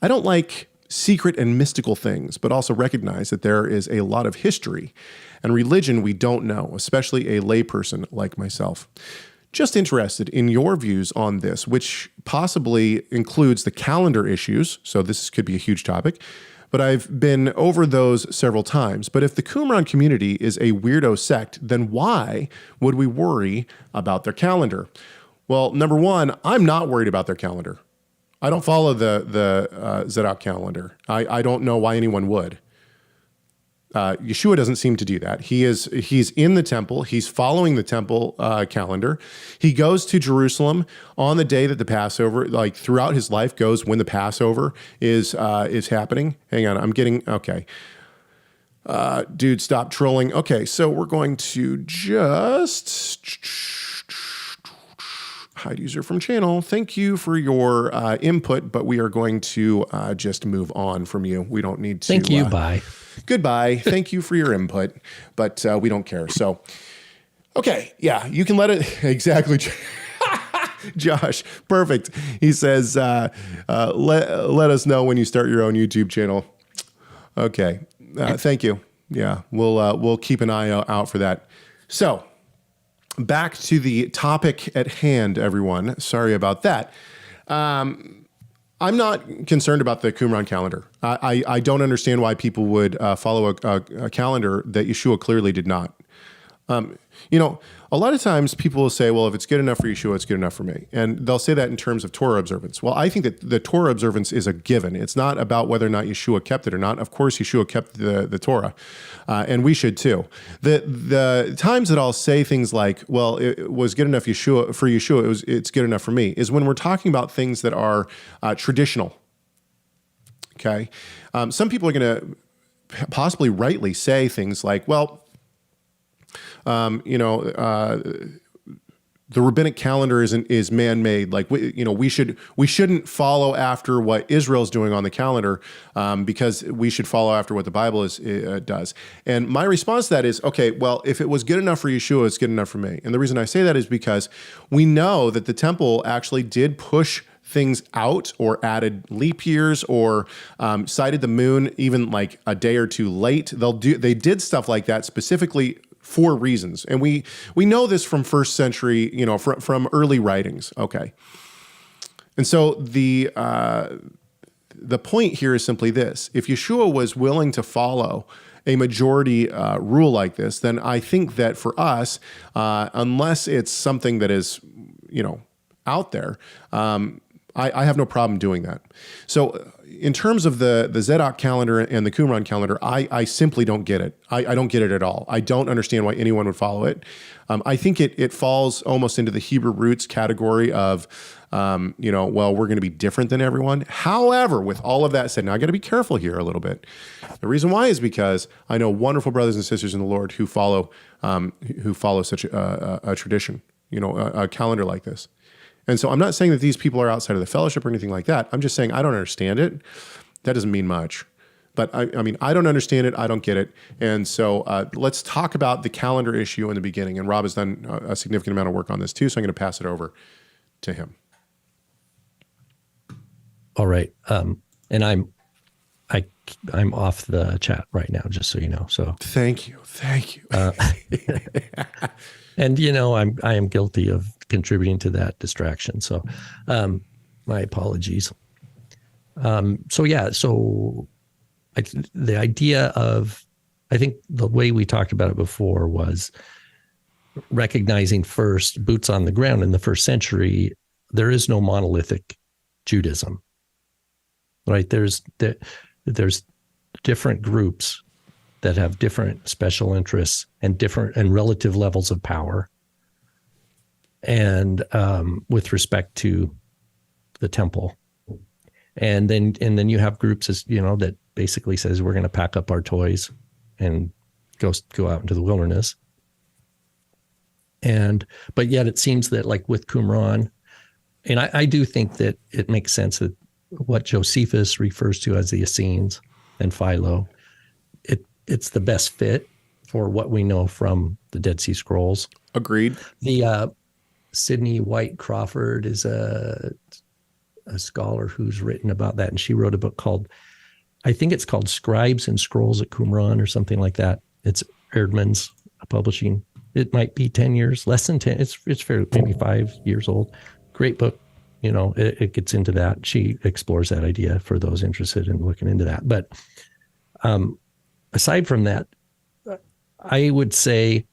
I don't like secret and mystical things, but also recognize that there is a lot of history and religion we don't know, especially a layperson like myself. Just interested in your views on this, which possibly includes the calendar issues. So this could be a huge topic, but I've been over those several times. But if the Qumran community is a weirdo sect, then why would we worry about their calendar? Well, number one, I'm not worried about their calendar. I don't follow the Zedek calendar. I don't know why anyone would. Yeshua doesn't seem to do that. He's in the temple. He's following the temple calendar. He goes to Jerusalem on the day that the Passover, like throughout his life, goes when the Passover is happening. Hang on, I'm getting okay. Dude, stop trolling. Okay, so we're going to just hide user from channel. Thank you for your input, but we are going to just move on from you. We don't need to. Thank you. Bye. Goodbye. Thank you for your input, but we don't care. So, okay. Yeah, you can let it. Exactly. Josh, perfect. He says, let us know when you start your own YouTube channel. Okay. Thank you. Yeah, we'll keep an eye out for that. So, back to the topic at hand, everyone. Sorry about that. I'm not concerned about the Qumran calendar. I don't understand why people would follow a calendar that Yeshua clearly did not. A lot of times people will say, well, if it's good enough for Yeshua, it's good enough for me. And they'll say that in terms of Torah observance. Well, I think that the Torah observance is a given. It's not about whether or not Yeshua kept it or not. Of course, Yeshua kept the Torah, and we should too. The times that I'll say things like, well, it was good enough for Yeshua, it's good enough for me, is when we're talking about things that are traditional. Okay? Some people are going to possibly rightly say things like, well, the rabbinic calendar is man-made. Like we shouldn't follow after what Israel's doing on the calendar because we should follow after what the Bible does. And my response to that is, okay, well, if it was good enough for Yeshua, it's good enough for me. And the reason I say that is because we know that the temple actually did push things out or added leap years or cited the moon even like a day or two late. They did stuff like that specifically for reasons. And we know this from first century, from early writings. Okay. And so the point here is simply this. If Yeshua was willing to follow a majority rule like this, then I think that for us, unless it's something that is, out there, I have no problem doing that. So in terms of the Zedek calendar and the Qumran calendar, I simply don't get it. I don't get it at all. I don't understand why anyone would follow it. I think it falls almost into the Hebrew roots category of, well, we're going to be different than everyone. However, with all of that said, now I got to be careful here a little bit. The reason why is because I know wonderful brothers and sisters in the Lord who follow such a tradition, a calendar like this. And so I'm not saying that these people are outside of the fellowship or anything like that. I'm just saying I don't understand it. That doesn't mean much. But I mean, I don't understand it. I don't get it. And so let's talk about the calendar issue in the beginning. And Rob has done a significant amount of work on this too. So I'm going to pass it over to him. All right. And I'm off the chat right now, just so you know. So thank you. And I am guilty of contributing to that distraction. So my apologies. The idea of, I think the way we talked about it before was recognizing first, boots on the ground in the first century, there is no monolithic Judaism, right? There's different groups that have different special interests and different and relative levels of power. And with respect to the temple. And then you have groups that basically says we're going to pack up our toys and go out into the wilderness. But yet it seems that like with Qumran, and I do think that it makes sense that what Josephus refers to as the Essenes and Philo, it's the best fit for what we know from the Dead Sea Scrolls. Agreed. The Sidney White Crawford is a scholar who's written about that, and she wrote a book called, I think it's called Scribes and Scrolls at Qumran or something like that. It's Erdman's publishing. It might be 10 years, less than 10. It's fairly, maybe 5 years old. Great book. It gets into that. She explores that idea for those interested in looking into that. But aside from that, I would say,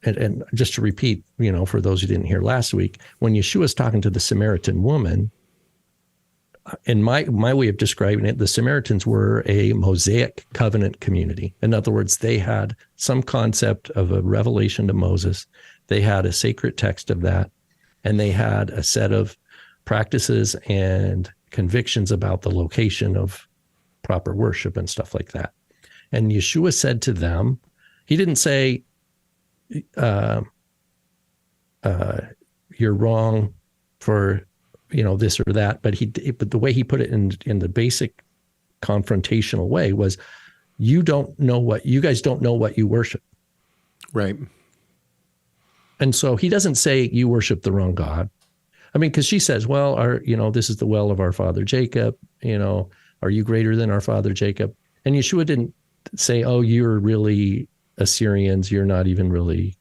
and just to repeat, for those who didn't hear last week, when Yeshua is talking to the Samaritan woman, in my way of describing it, the Samaritans were a Mosaic covenant community. In other words, they had some concept of a revelation to Moses. They had a sacred text of that, and they had a set of practices and convictions about the location of proper worship and stuff like that. And Yeshua said to them, he didn't say, you're wrong for this or that, but the way he put it in the basic confrontational way was, you guys don't know what you worship, right? And so he doesn't say you worship the wrong God. I mean, because she says, well, this is the well of our father Jacob. Are you greater than our father Jacob? And Yeshua didn't say, oh, you're really Assyrians, you're not even really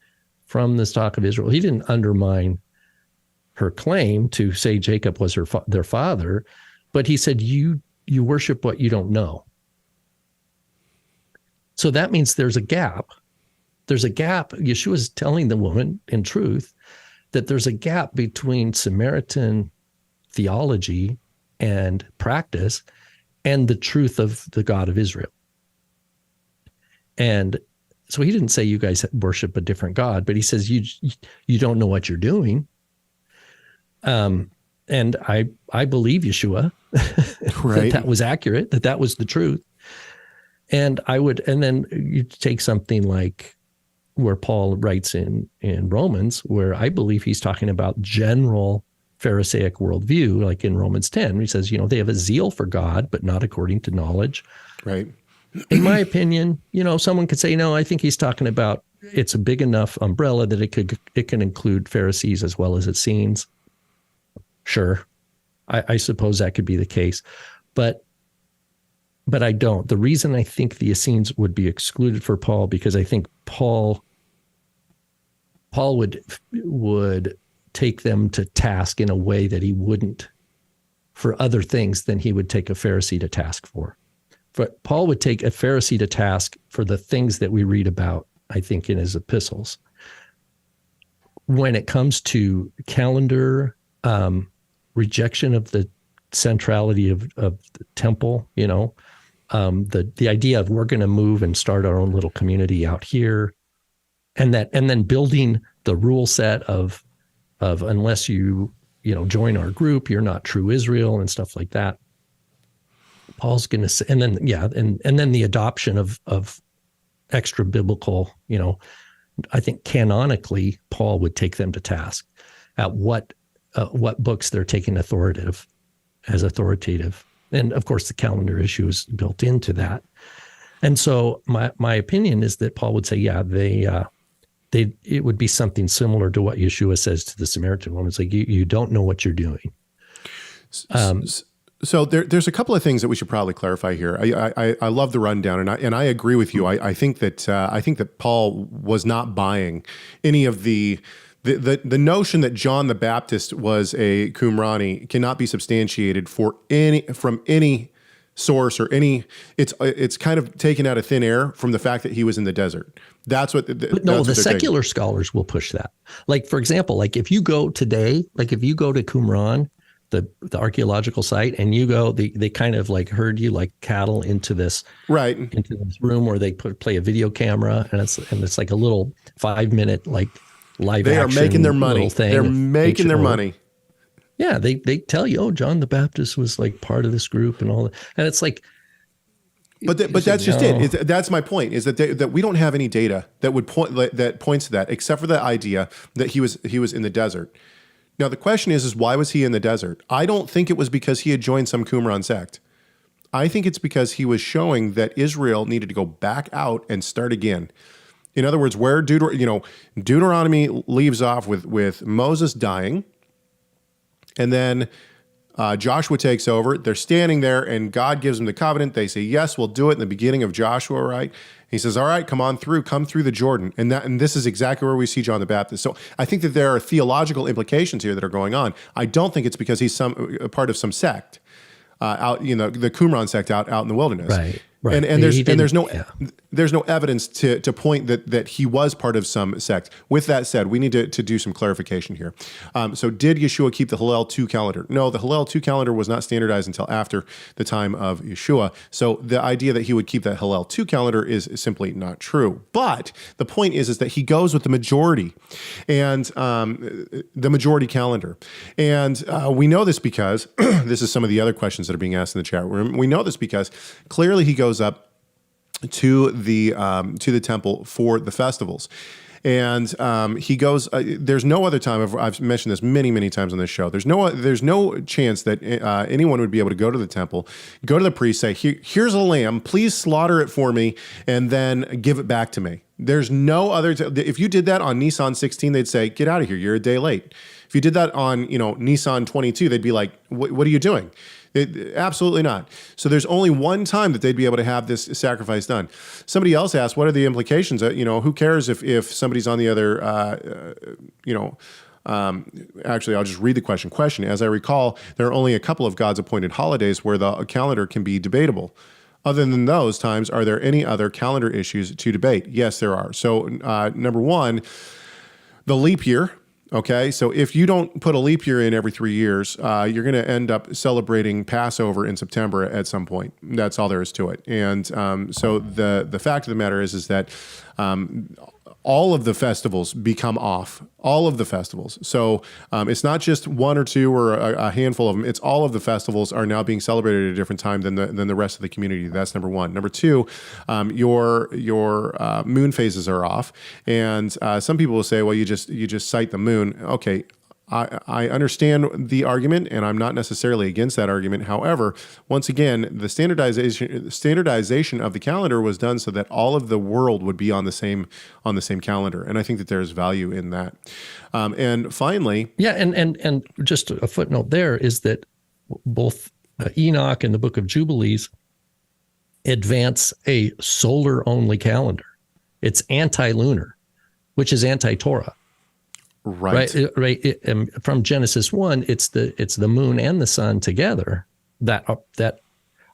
from the stock of Israel. He didn't undermine her claim to say Jacob was their father, but he said, you worship what you don't know. So that means there's a gap. There's a gap. Yeshua is telling the woman, in truth, that there's a gap between Samaritan theology and practice and the truth of the God of Israel. And so he didn't say you guys worship a different God, but he says you don't know what you're doing. And I believe Yeshua, right. that was accurate, that was the truth. And then you take something like where Paul writes in Romans, where I believe he's talking about general Pharisaic worldview, like in Romans 10, where he says, they have a zeal for God, but not according to knowledge. Right. In my opinion, someone could say, no, I think he's talking about it's a big enough umbrella that it can include Pharisees as well as Essenes. Sure. I suppose that could be the case, but I don't. The reason I think the Essenes would be excluded for Paul, because I think Paul would take them to task in a way that he wouldn't for other things than he would take a Pharisee to task for. But Paul would take a Pharisee to task for the things that we read about, I think, in his epistles. When it comes to calendar, rejection of the centrality of the temple, the idea of we're going to move and start our own little community out here, and then building the rule set of unless you join our group, you're not true Israel and stuff like that. Paul's going to say, and then the adoption of extra biblical, I think canonically Paul would take them to task at what books they're taking authoritative. And of course the calendar issue is built into that. And so my opinion is that Paul would say, it would be something similar to what Yeshua says to the Samaritan woman. It's like, you don't know what you're doing. So there's a couple of things that we should probably clarify here. I love the rundown, and I agree with you. I think that Paul was not buying any of the notion that John the Baptist was a Qumrani cannot be substantiated from any source or any. It's kind of taken out of thin air from the fact that he was in the desert. That's what. The secular scholars will push that. Like, for example, like if you go today, like if you go to Qumran, the archaeological site, and you go, they kind of like herd you like cattle into this room where they play a video camera, and it's like a little 5-minute like live they action. They are making their money. They're making their money. Yeah, they tell you, John the Baptist was like part of this group and all that, and it's like. But that's just it. That's my point. Is that we don't have any data that would points to that, except for the idea that he was in the desert. Now, the question is why was he in the desert? I don't think it was because he had joined some Qumran sect. I think it's because he was showing that Israel needed to go back out and start again. In other words, where Deuteronomy leaves off with Moses dying, and then Joshua takes over. They're standing there, and God gives them the covenant. They say, yes, we'll do it in the beginning of Joshua, right? He says, all right, come through the Jordan. And this is exactly where we see John the Baptist. So I think that there are theological implications here that are going on. I don't think it's because he's a part of some sect out, the Qumran sect out in the wilderness. Right. And there's no evidence to point that he was part of some sect. With that said, we need to do some clarification here. So did Yeshua keep the Hillel 2 calendar? No, the Hillel 2 calendar was not standardized until after the time of Yeshua. So the idea that he would keep that Hillel 2 calendar is simply not true. But the point is that he goes with the majority and the majority calendar. And we know this because this is some of the other questions that are being asked in the chat room. We know this because clearly he goes up to the temple for the festivals. And he goes. There's no other time. I've mentioned this many times on this show. There's no chance that anyone would be able to go to the temple, go to the priest, say, "Here's a lamb. Please slaughter it for me, and then give it back to me." There's no other. If you did that on Nisan 16, they'd say, "Get out of here. You're a day late." If you did that on Nisan 22, they'd be like, "What are you doing?" Absolutely not. So there's only one time that they'd be able to have this sacrifice done. Somebody else asked, what are the implications? Who cares if somebody's on the other, actually, I'll just read the question. As I recall, there are only a couple of God's appointed holidays where the calendar can be debatable. Other than those times, are there any other calendar issues to debate? Yes, there are. So number one, the leap year. Okay, so if you don't put a leap year in every 3 years, you're going to end up celebrating Passover in September at some point. That's all there is to it. And so the fact of the matter is that all of the festivals become off. All of the festivals. So it's not just one or two or a handful of them. It's all of the festivals are now being celebrated at a different time than the rest of the community. That's number one. Number two, your moon phases are off, and some people will say, well, you just cite the moon. Okay. I understand the argument, and I'm not necessarily against that argument. However, once again, the standardization of the calendar was done so that all of the world would be on the same calendar, and I think that there's value in that. And finally, and just a footnote there is that both Enoch and the Book of Jubilees advance a solar-only calendar. It's anti-lunar, which is anti-Torah. Right. From Genesis 1, it's the moon and the sun together that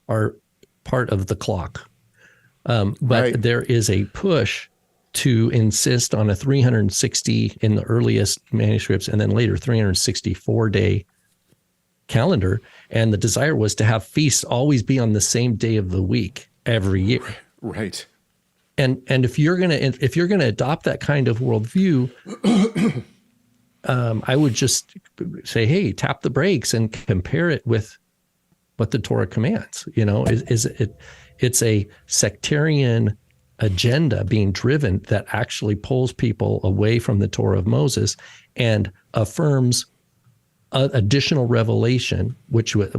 are part of the clock. But there is a push to insist on a 360 in the earliest manuscripts, and then later 364-day calendar. And the desire was to have feasts always be on the same day of the week every year. Right. And if you're gonna adopt that kind of worldview, I would just say, hey, tap the brakes and compare it with what the Torah commands. It's a sectarian agenda being driven that actually pulls people away from the Torah of Moses and affirms additional revelation, which was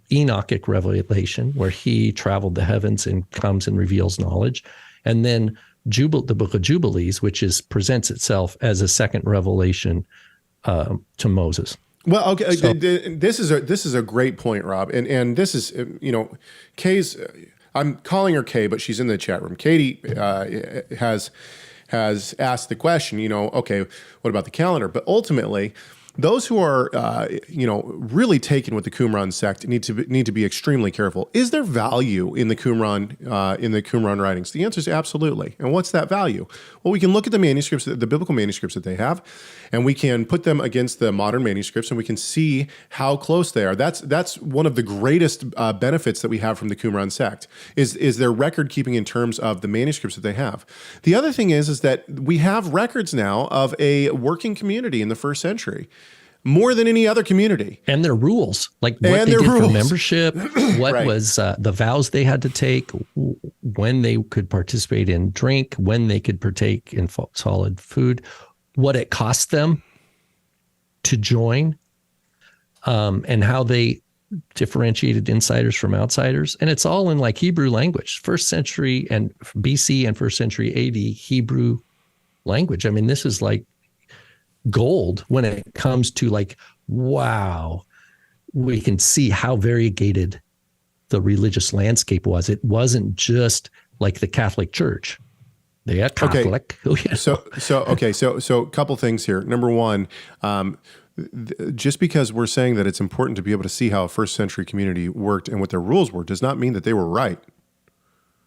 Enochic revelation, where he traveled the heavens and comes and reveals knowledge. And then the Book of Jubilees, which presents itself as a second revelation to Moses. Well, okay, so, this is a great point, Rob, and this is Kay's. I'm calling her Kay, but she's in the chat room. Katie has asked the question. Okay, what about the calendar? But ultimately, those who are really taken with the Qumran sect need to be extremely careful. Is there value in the Qumran writings? The answer is absolutely. And what's that value? Well, we can look at the manuscripts, the biblical manuscripts that they have, and we can put them against the modern manuscripts, and we can see how close they are. That's one of the greatest benefits that we have from the Qumran sect is their record keeping in terms of the manuscripts that they have. The other thing is that we have records now of a working community in the first century. More than any other community. And their rules, like what they did for membership, what was the vows they had to take, when they could participate in drink, when they could partake in solid food, what it cost them to join, and how they differentiated insiders from outsiders. And it's all in like Hebrew language, first century and BC and first century AD Hebrew language. I mean, this is like gold when it comes to like, wow, we can see how variegated the religious landscape was. It wasn't just like the Catholic Church. They are Catholic. Okay. So a couple things here. Number one, just because we're saying that it's important to be able to see how a first century community worked and what their rules were does not mean that they were right.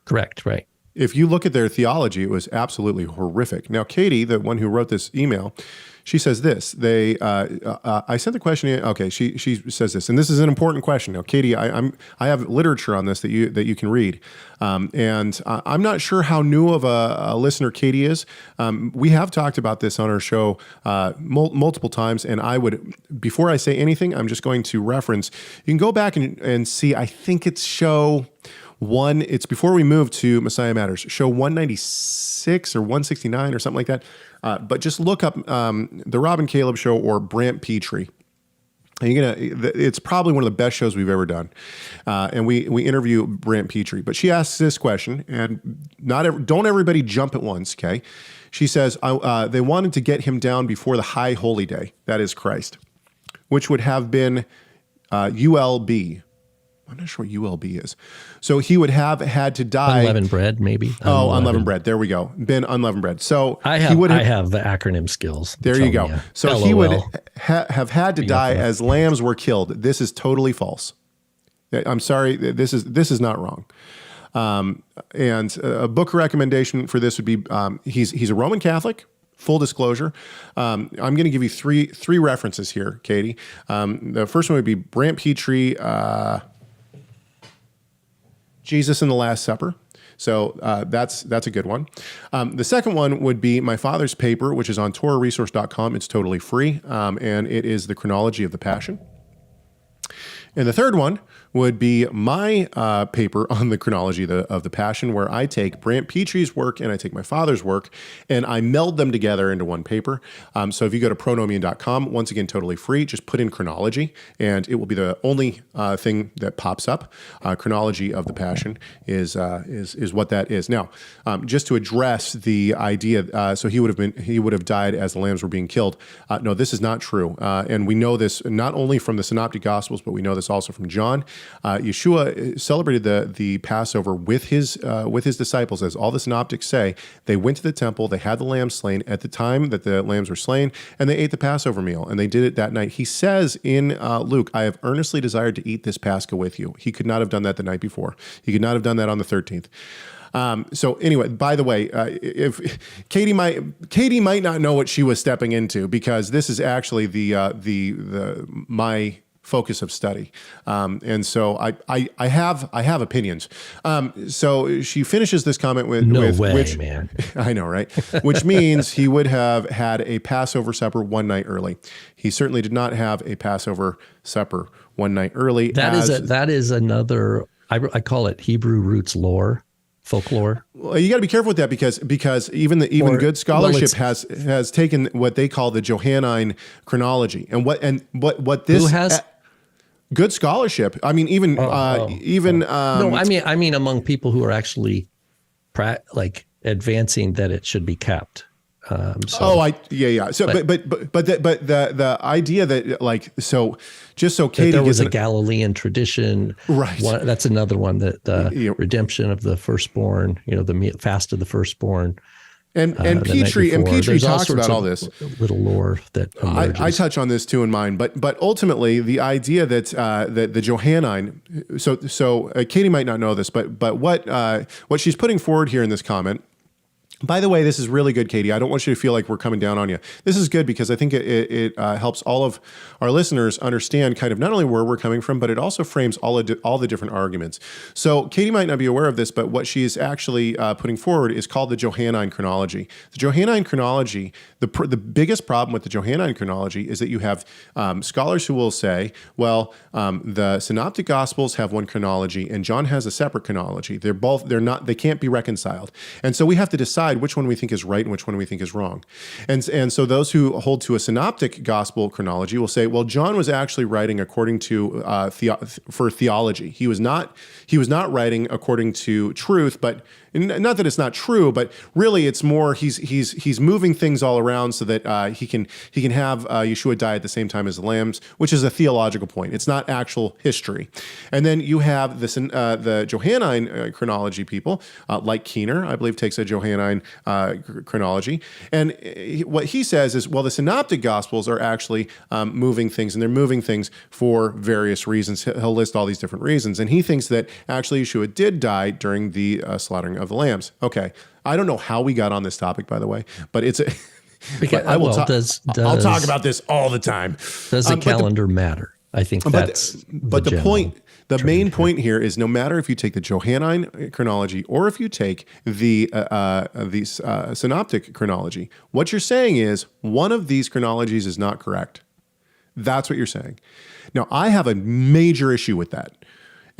Correct. Right. If you look at their theology, it was absolutely horrific. Now, Katie, the one who wrote this email, she says this. I sent the question. Okay, she says this, and this is an important question. Now, Katie, I have literature on this that you can read, and I'm not sure how new of a listener Katie is. We have talked about this on our show multiple times, and I would, before I say anything, I'm just going to reference. You can go back and see. I think it's show. It's before we moved to Messiah Matters, show 196 or 169 or something like that. But just look up the Rob and Caleb show or Brant Petrie. And it's probably one of the best shows we've ever done. And we interview Brant Petrie. But she asks this question, and don't everybody jump at once, okay? She says, they wanted to get him down before the high holy day, that is Christ, which would have been ULB. I'm not sure what ULB is. So he would have had to die. Unleavened bread, maybe. Unleavened bread. There we go. Been unleavened bread. So I have the acronym skills. There you go. So LOL. He would have had to die as lambs were killed. This is totally false. I'm sorry. This is not wrong. And a book recommendation for this would be he's a Roman Catholic. Full disclosure. I'm going to give you three references here, Katie. The first one would be Brant Petrie. Jesus and the Last Supper. So that's a good one. The second one would be my father's paper, which is on TorahResource.com. It's totally free, and it is the Chronology of the Passion. And the third one would be my paper on the chronology of the Passion, where I take Brant Petree's work and I take my father's work and I meld them together into one paper. So if you go to pronomian.com, once again, totally free, just put in chronology and it will be the only thing that pops up. Chronology of the Passion is what that is. Now, just to address the idea, so he would have died as the lambs were being killed. No, this is not true. And we know this not only from the Synoptic Gospels, but we know this also from John. Yeshua celebrated the Passover with his disciples, as all the Synoptics say. They went to the temple, they had the lambs slain at the time that the lambs were slain, and they ate the Passover meal, and they did it that night. He says in Luke, "I have earnestly desired to eat this Pascha with you." He could not have done that the night before. He could not have done that on the 13th. So anyway, by the way, if Katie might not know what she was stepping into, because this is actually my focus of study. And so I have opinions. So she finishes this comment with, man. I know, right? Which means he would have had a Passover supper one night early. He certainly did not have a Passover supper one night early. That is another, I call it Hebrew roots lore. Folklore. Well, you got to be careful with that because even good scholarship has taken what they call the Johannine chronology, and what this who has good scholarship. I mean, even. No, I mean among people who are actually advancing that it should be kept. So, So, but the idea that just so Katie there was a Galilean tradition, right? That's another one, that the redemption of the firstborn, the fast of the firstborn, and Petrie talks about all this little lore that emerges. I touch on this too in mine, but ultimately the idea that that the Johannine. So Katie might not know this, but what she's putting forward here in this comment. By the way, this is really good, Katie. I don't want you to feel like we're coming down on you. This is good because I think it helps all of our listeners understand kind of not only where we're coming from, but it also frames all the different arguments. So Katie might not be aware of this, but what she is actually putting forward is called the Johannine chronology. The Johannine chronology, the biggest problem with the Johannine chronology is that you have scholars who will say, well, the Synoptic Gospels have one chronology and John has a separate chronology. They can't be reconciled. And so we have to decide which one we think is right and which one we think is wrong. And so those who hold to a Synoptic Gospel chronology will say, well, John was actually writing according to for theology. He was not writing according to truth, but not that it's not true, but really it's more he's moving things all around so that he can have Yeshua die at the same time as the lambs, which is a theological point. It's not actual history. And then you have the Johannine chronology people, like Keicher, I believe, takes a Johannine chronology. And what he says is, well, the Synoptic Gospels are actually moving things, and they're moving things for various reasons. He'll list all these different reasons. And he thinks that actually Yeshua did die during the slaughtering of the lambs. Okay. I don't know how we got on this topic, by the way, but it's a... Because, I'll talk about this all the time. Does the calendar matter? I think that's the main point here is no matter if you take the Johannine chronology or if you take the Synoptic chronology, what you're saying is one of these chronologies is not correct. That's what you're saying. Now, I have a major issue with that.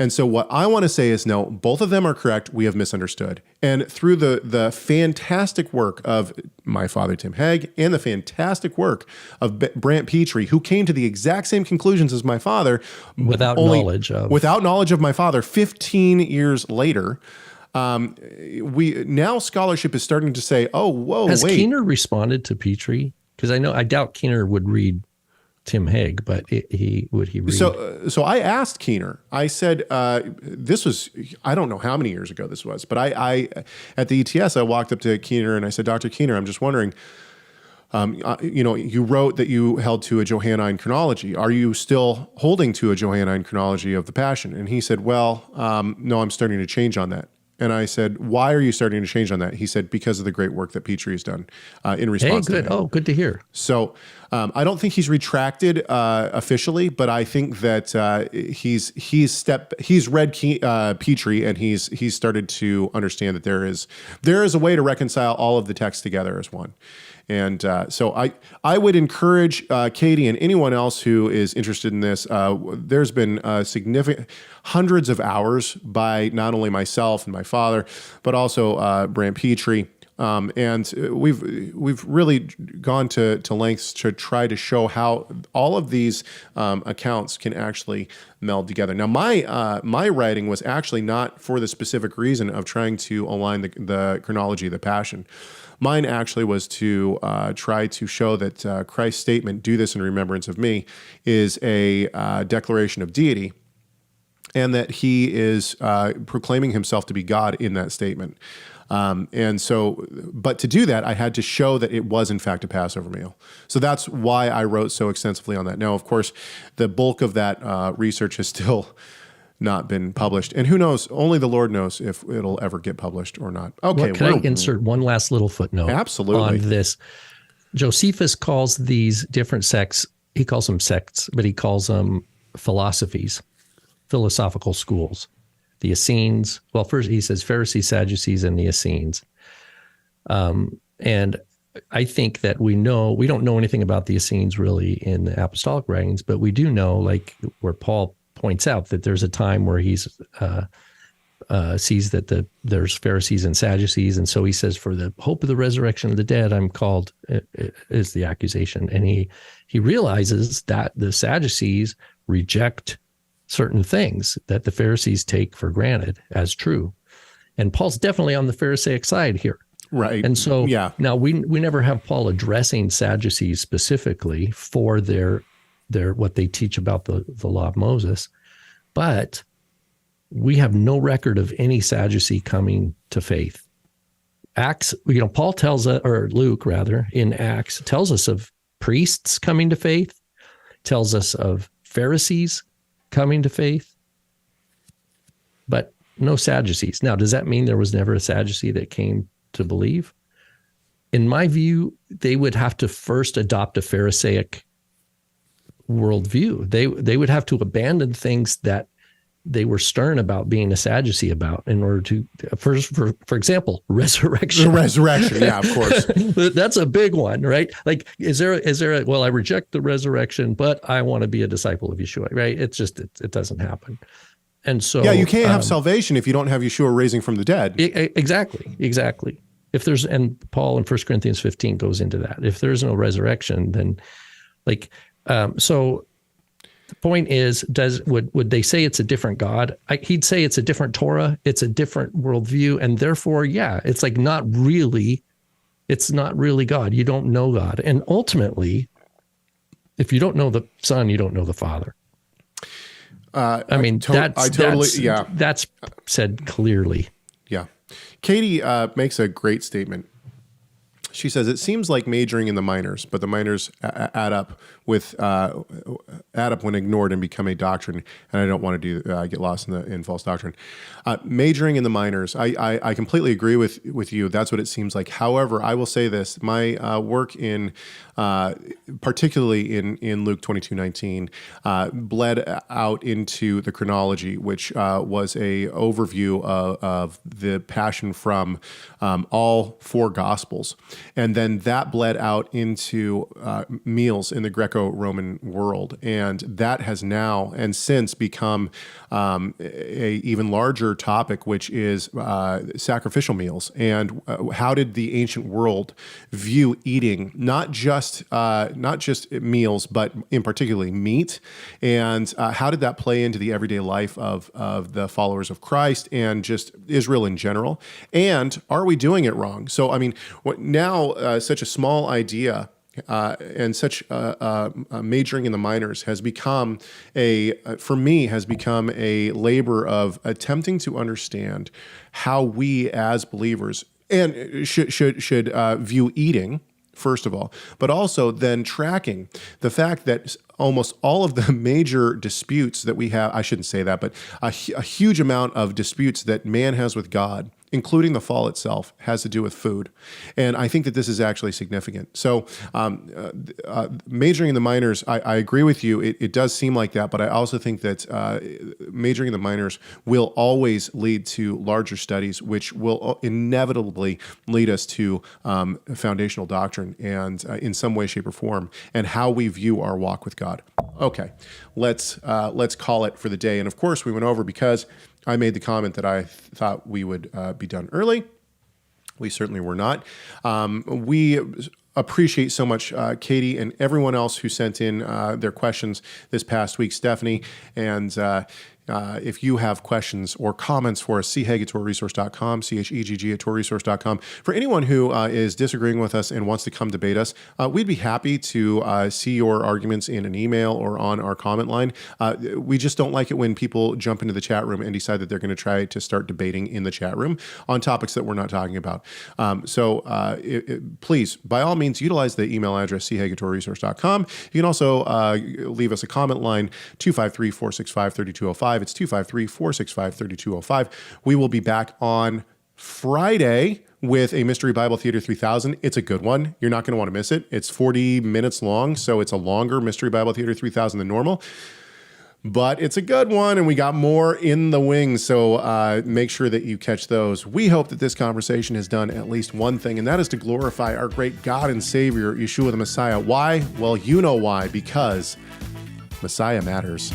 And so what I want to say is, no, both of them are correct. We have misunderstood. And through the fantastic work of my father, Tim Hegg, and the fantastic work of Brant Petrie, who came to the exact same conclusions as my father. Without knowledge of my father, 15 years later, now scholarship is starting to say, oh, whoa, Has wait. Keicher responded to Petrie? Because I doubt Keicher would read Tim Hegg, but would he read? So I asked Keicher. I said, this was, I don't know how many years ago this was, but I at the ETS, I walked up to Keicher and I said, Dr. Keicher, I'm just wondering, you wrote that you held to a Johannine chronology. Are you still holding to a Johannine chronology of the Passion? And he said, well, no, I'm starting to change on that. And I said, why are you starting to change on that? He said, because of the great work that Petrie has done in response to that. Oh, good to hear. So I don't think he's retracted officially, but I think that he's read Petrie, and he's started to understand that there is a way to reconcile all of the texts together as one. And so I would encourage Katie and anyone else who is interested in this. There's been significant hundreds of hours by not only myself and my father, but also Brant Petrie. And we've really gone to lengths to try to show how all of these accounts can actually meld together. Now, my writing was actually not for the specific reason of trying to align the chronology of the Passion. Mine actually was to try to show that Christ's statement, "Do this in remembrance of me," is a declaration of deity, and that he is proclaiming himself to be God in that statement. And so, but to do that, I had to show that it was in fact a Passover meal. So that's why I wrote so extensively on that. Now, of course, the bulk of that research has still not been published. And who knows, only the Lord knows if it'll ever get published or not. Okay. Can I insert one last little footnote? Absolutely. On this? Josephus calls these different sects, he calls them sects, but he calls them philosophies, philosophical schools. The Essenes, well, first he says Pharisees, Sadducees, and the Essenes. And I think that we don't know anything about the Essenes really in the apostolic writings, but we do know, like where Paul points out, that there's a time where he's sees that there's Pharisees and Sadducees, and so he says, "For the hope of the resurrection of the dead, I'm called," is the accusation, and he realizes that the Sadducees reject certain things that the Pharisees take for granted as true, and Paul's definitely on the Pharisaic side here. Right. And so yeah. Now we never have Paul addressing Sadducees specifically for their what they teach about the law of Moses, but we have no record of any Sadducee coming to faith. Acts, Paul tells us, or Luke rather, in Acts tells us of priests coming to faith, tells us of Pharisees coming to faith, but no Sadducees. Now, does that mean there was never a Sadducee that came to believe? In my view, they would have to first adopt a Pharisaic worldview. They would have to abandon things that they were stern about being a Sadducee about in order to, for example, resurrection. Resurrection, yeah, of course. That's a big one, right? Like, is there well, I reject the resurrection, but I want to be a disciple of Yeshua, right? It's just, it doesn't happen. And so, yeah, you can't have salvation if you don't have Yeshua raising from the dead. Exactly. If there's, and Paul in 1 Corinthians 15 goes into that. If there's no resurrection, then so the point is, would they say it's a different God? He'd say it's a different Torah, it's a different worldview, and therefore, yeah, it's like it's not really God. You don't know God. And ultimately, if you don't know the Son, you don't know the Father. That's said clearly. Yeah. Katie makes a great statement. She says, "It seems like majoring in the minors, but the minors add up when ignored and become a doctrine." And I don't want to get lost in false doctrine. Majoring in the minors, I completely agree with you. That's what it seems like. However, I will say this: my work in particularly in Luke 22:19 bled out into the chronology, which was a overview of the Passion from all four Gospels. And then that bled out into meals in the Greco-Roman world. And that has now and since become a even larger topic, which is sacrificial meals. And how did the ancient world view eating, not just meals, but in particularly meat? And how did that play into the everyday life of the followers of Christ and just Israel in general? And are we doing it wrong? So, I mean, such a small idea and such majoring in the minors has become for me, a labor of attempting to understand how we as believers and should view eating, first of all, but also then tracking the fact that almost all of the major disputes that we have, I shouldn't say that, but a huge amount of disputes that man has with God including the fall itself, has to do with food. And I think that this is actually significant. So majoring in the minors, I agree with you. It does seem like that, but I also think that majoring in the minors will always lead to larger studies, which will inevitably lead us to foundational doctrine and in some way, shape, or form, and how we view our walk with God. Okay, let's call it for the day. And of course, we went over because I made the comment that I thought we would be done early. We certainly were not. We appreciate so much Katie and everyone else who sent in their questions this past week, Stephanie, and if you have questions or comments for us, chegg@torahresource.com, chegg@torahresource.com. For anyone who is disagreeing with us and wants to come debate us, we'd be happy to see your arguments in an email or on our comment line. We just don't like it when people jump into the chat room and decide that they're going to try to start debating in the chat room on topics that we're not talking about. Please, by all means, utilize the email address, chegg@torahresource.com. You can also leave us a comment line, 253-465-3205. It's 253-465-3205. We will be back on Friday with a Mystery Bible Theater 3000. It's a good one. You're not going to want to miss it. It's 40 minutes long, so it's a longer Mystery Bible Theater 3000 than normal. But it's a good one, and we got more in the wings, so make sure that you catch those. We hope that this conversation has done at least one thing, and that is to glorify our great God and Savior, Yeshua the Messiah. Why? Well, you know why, because Messiah matters.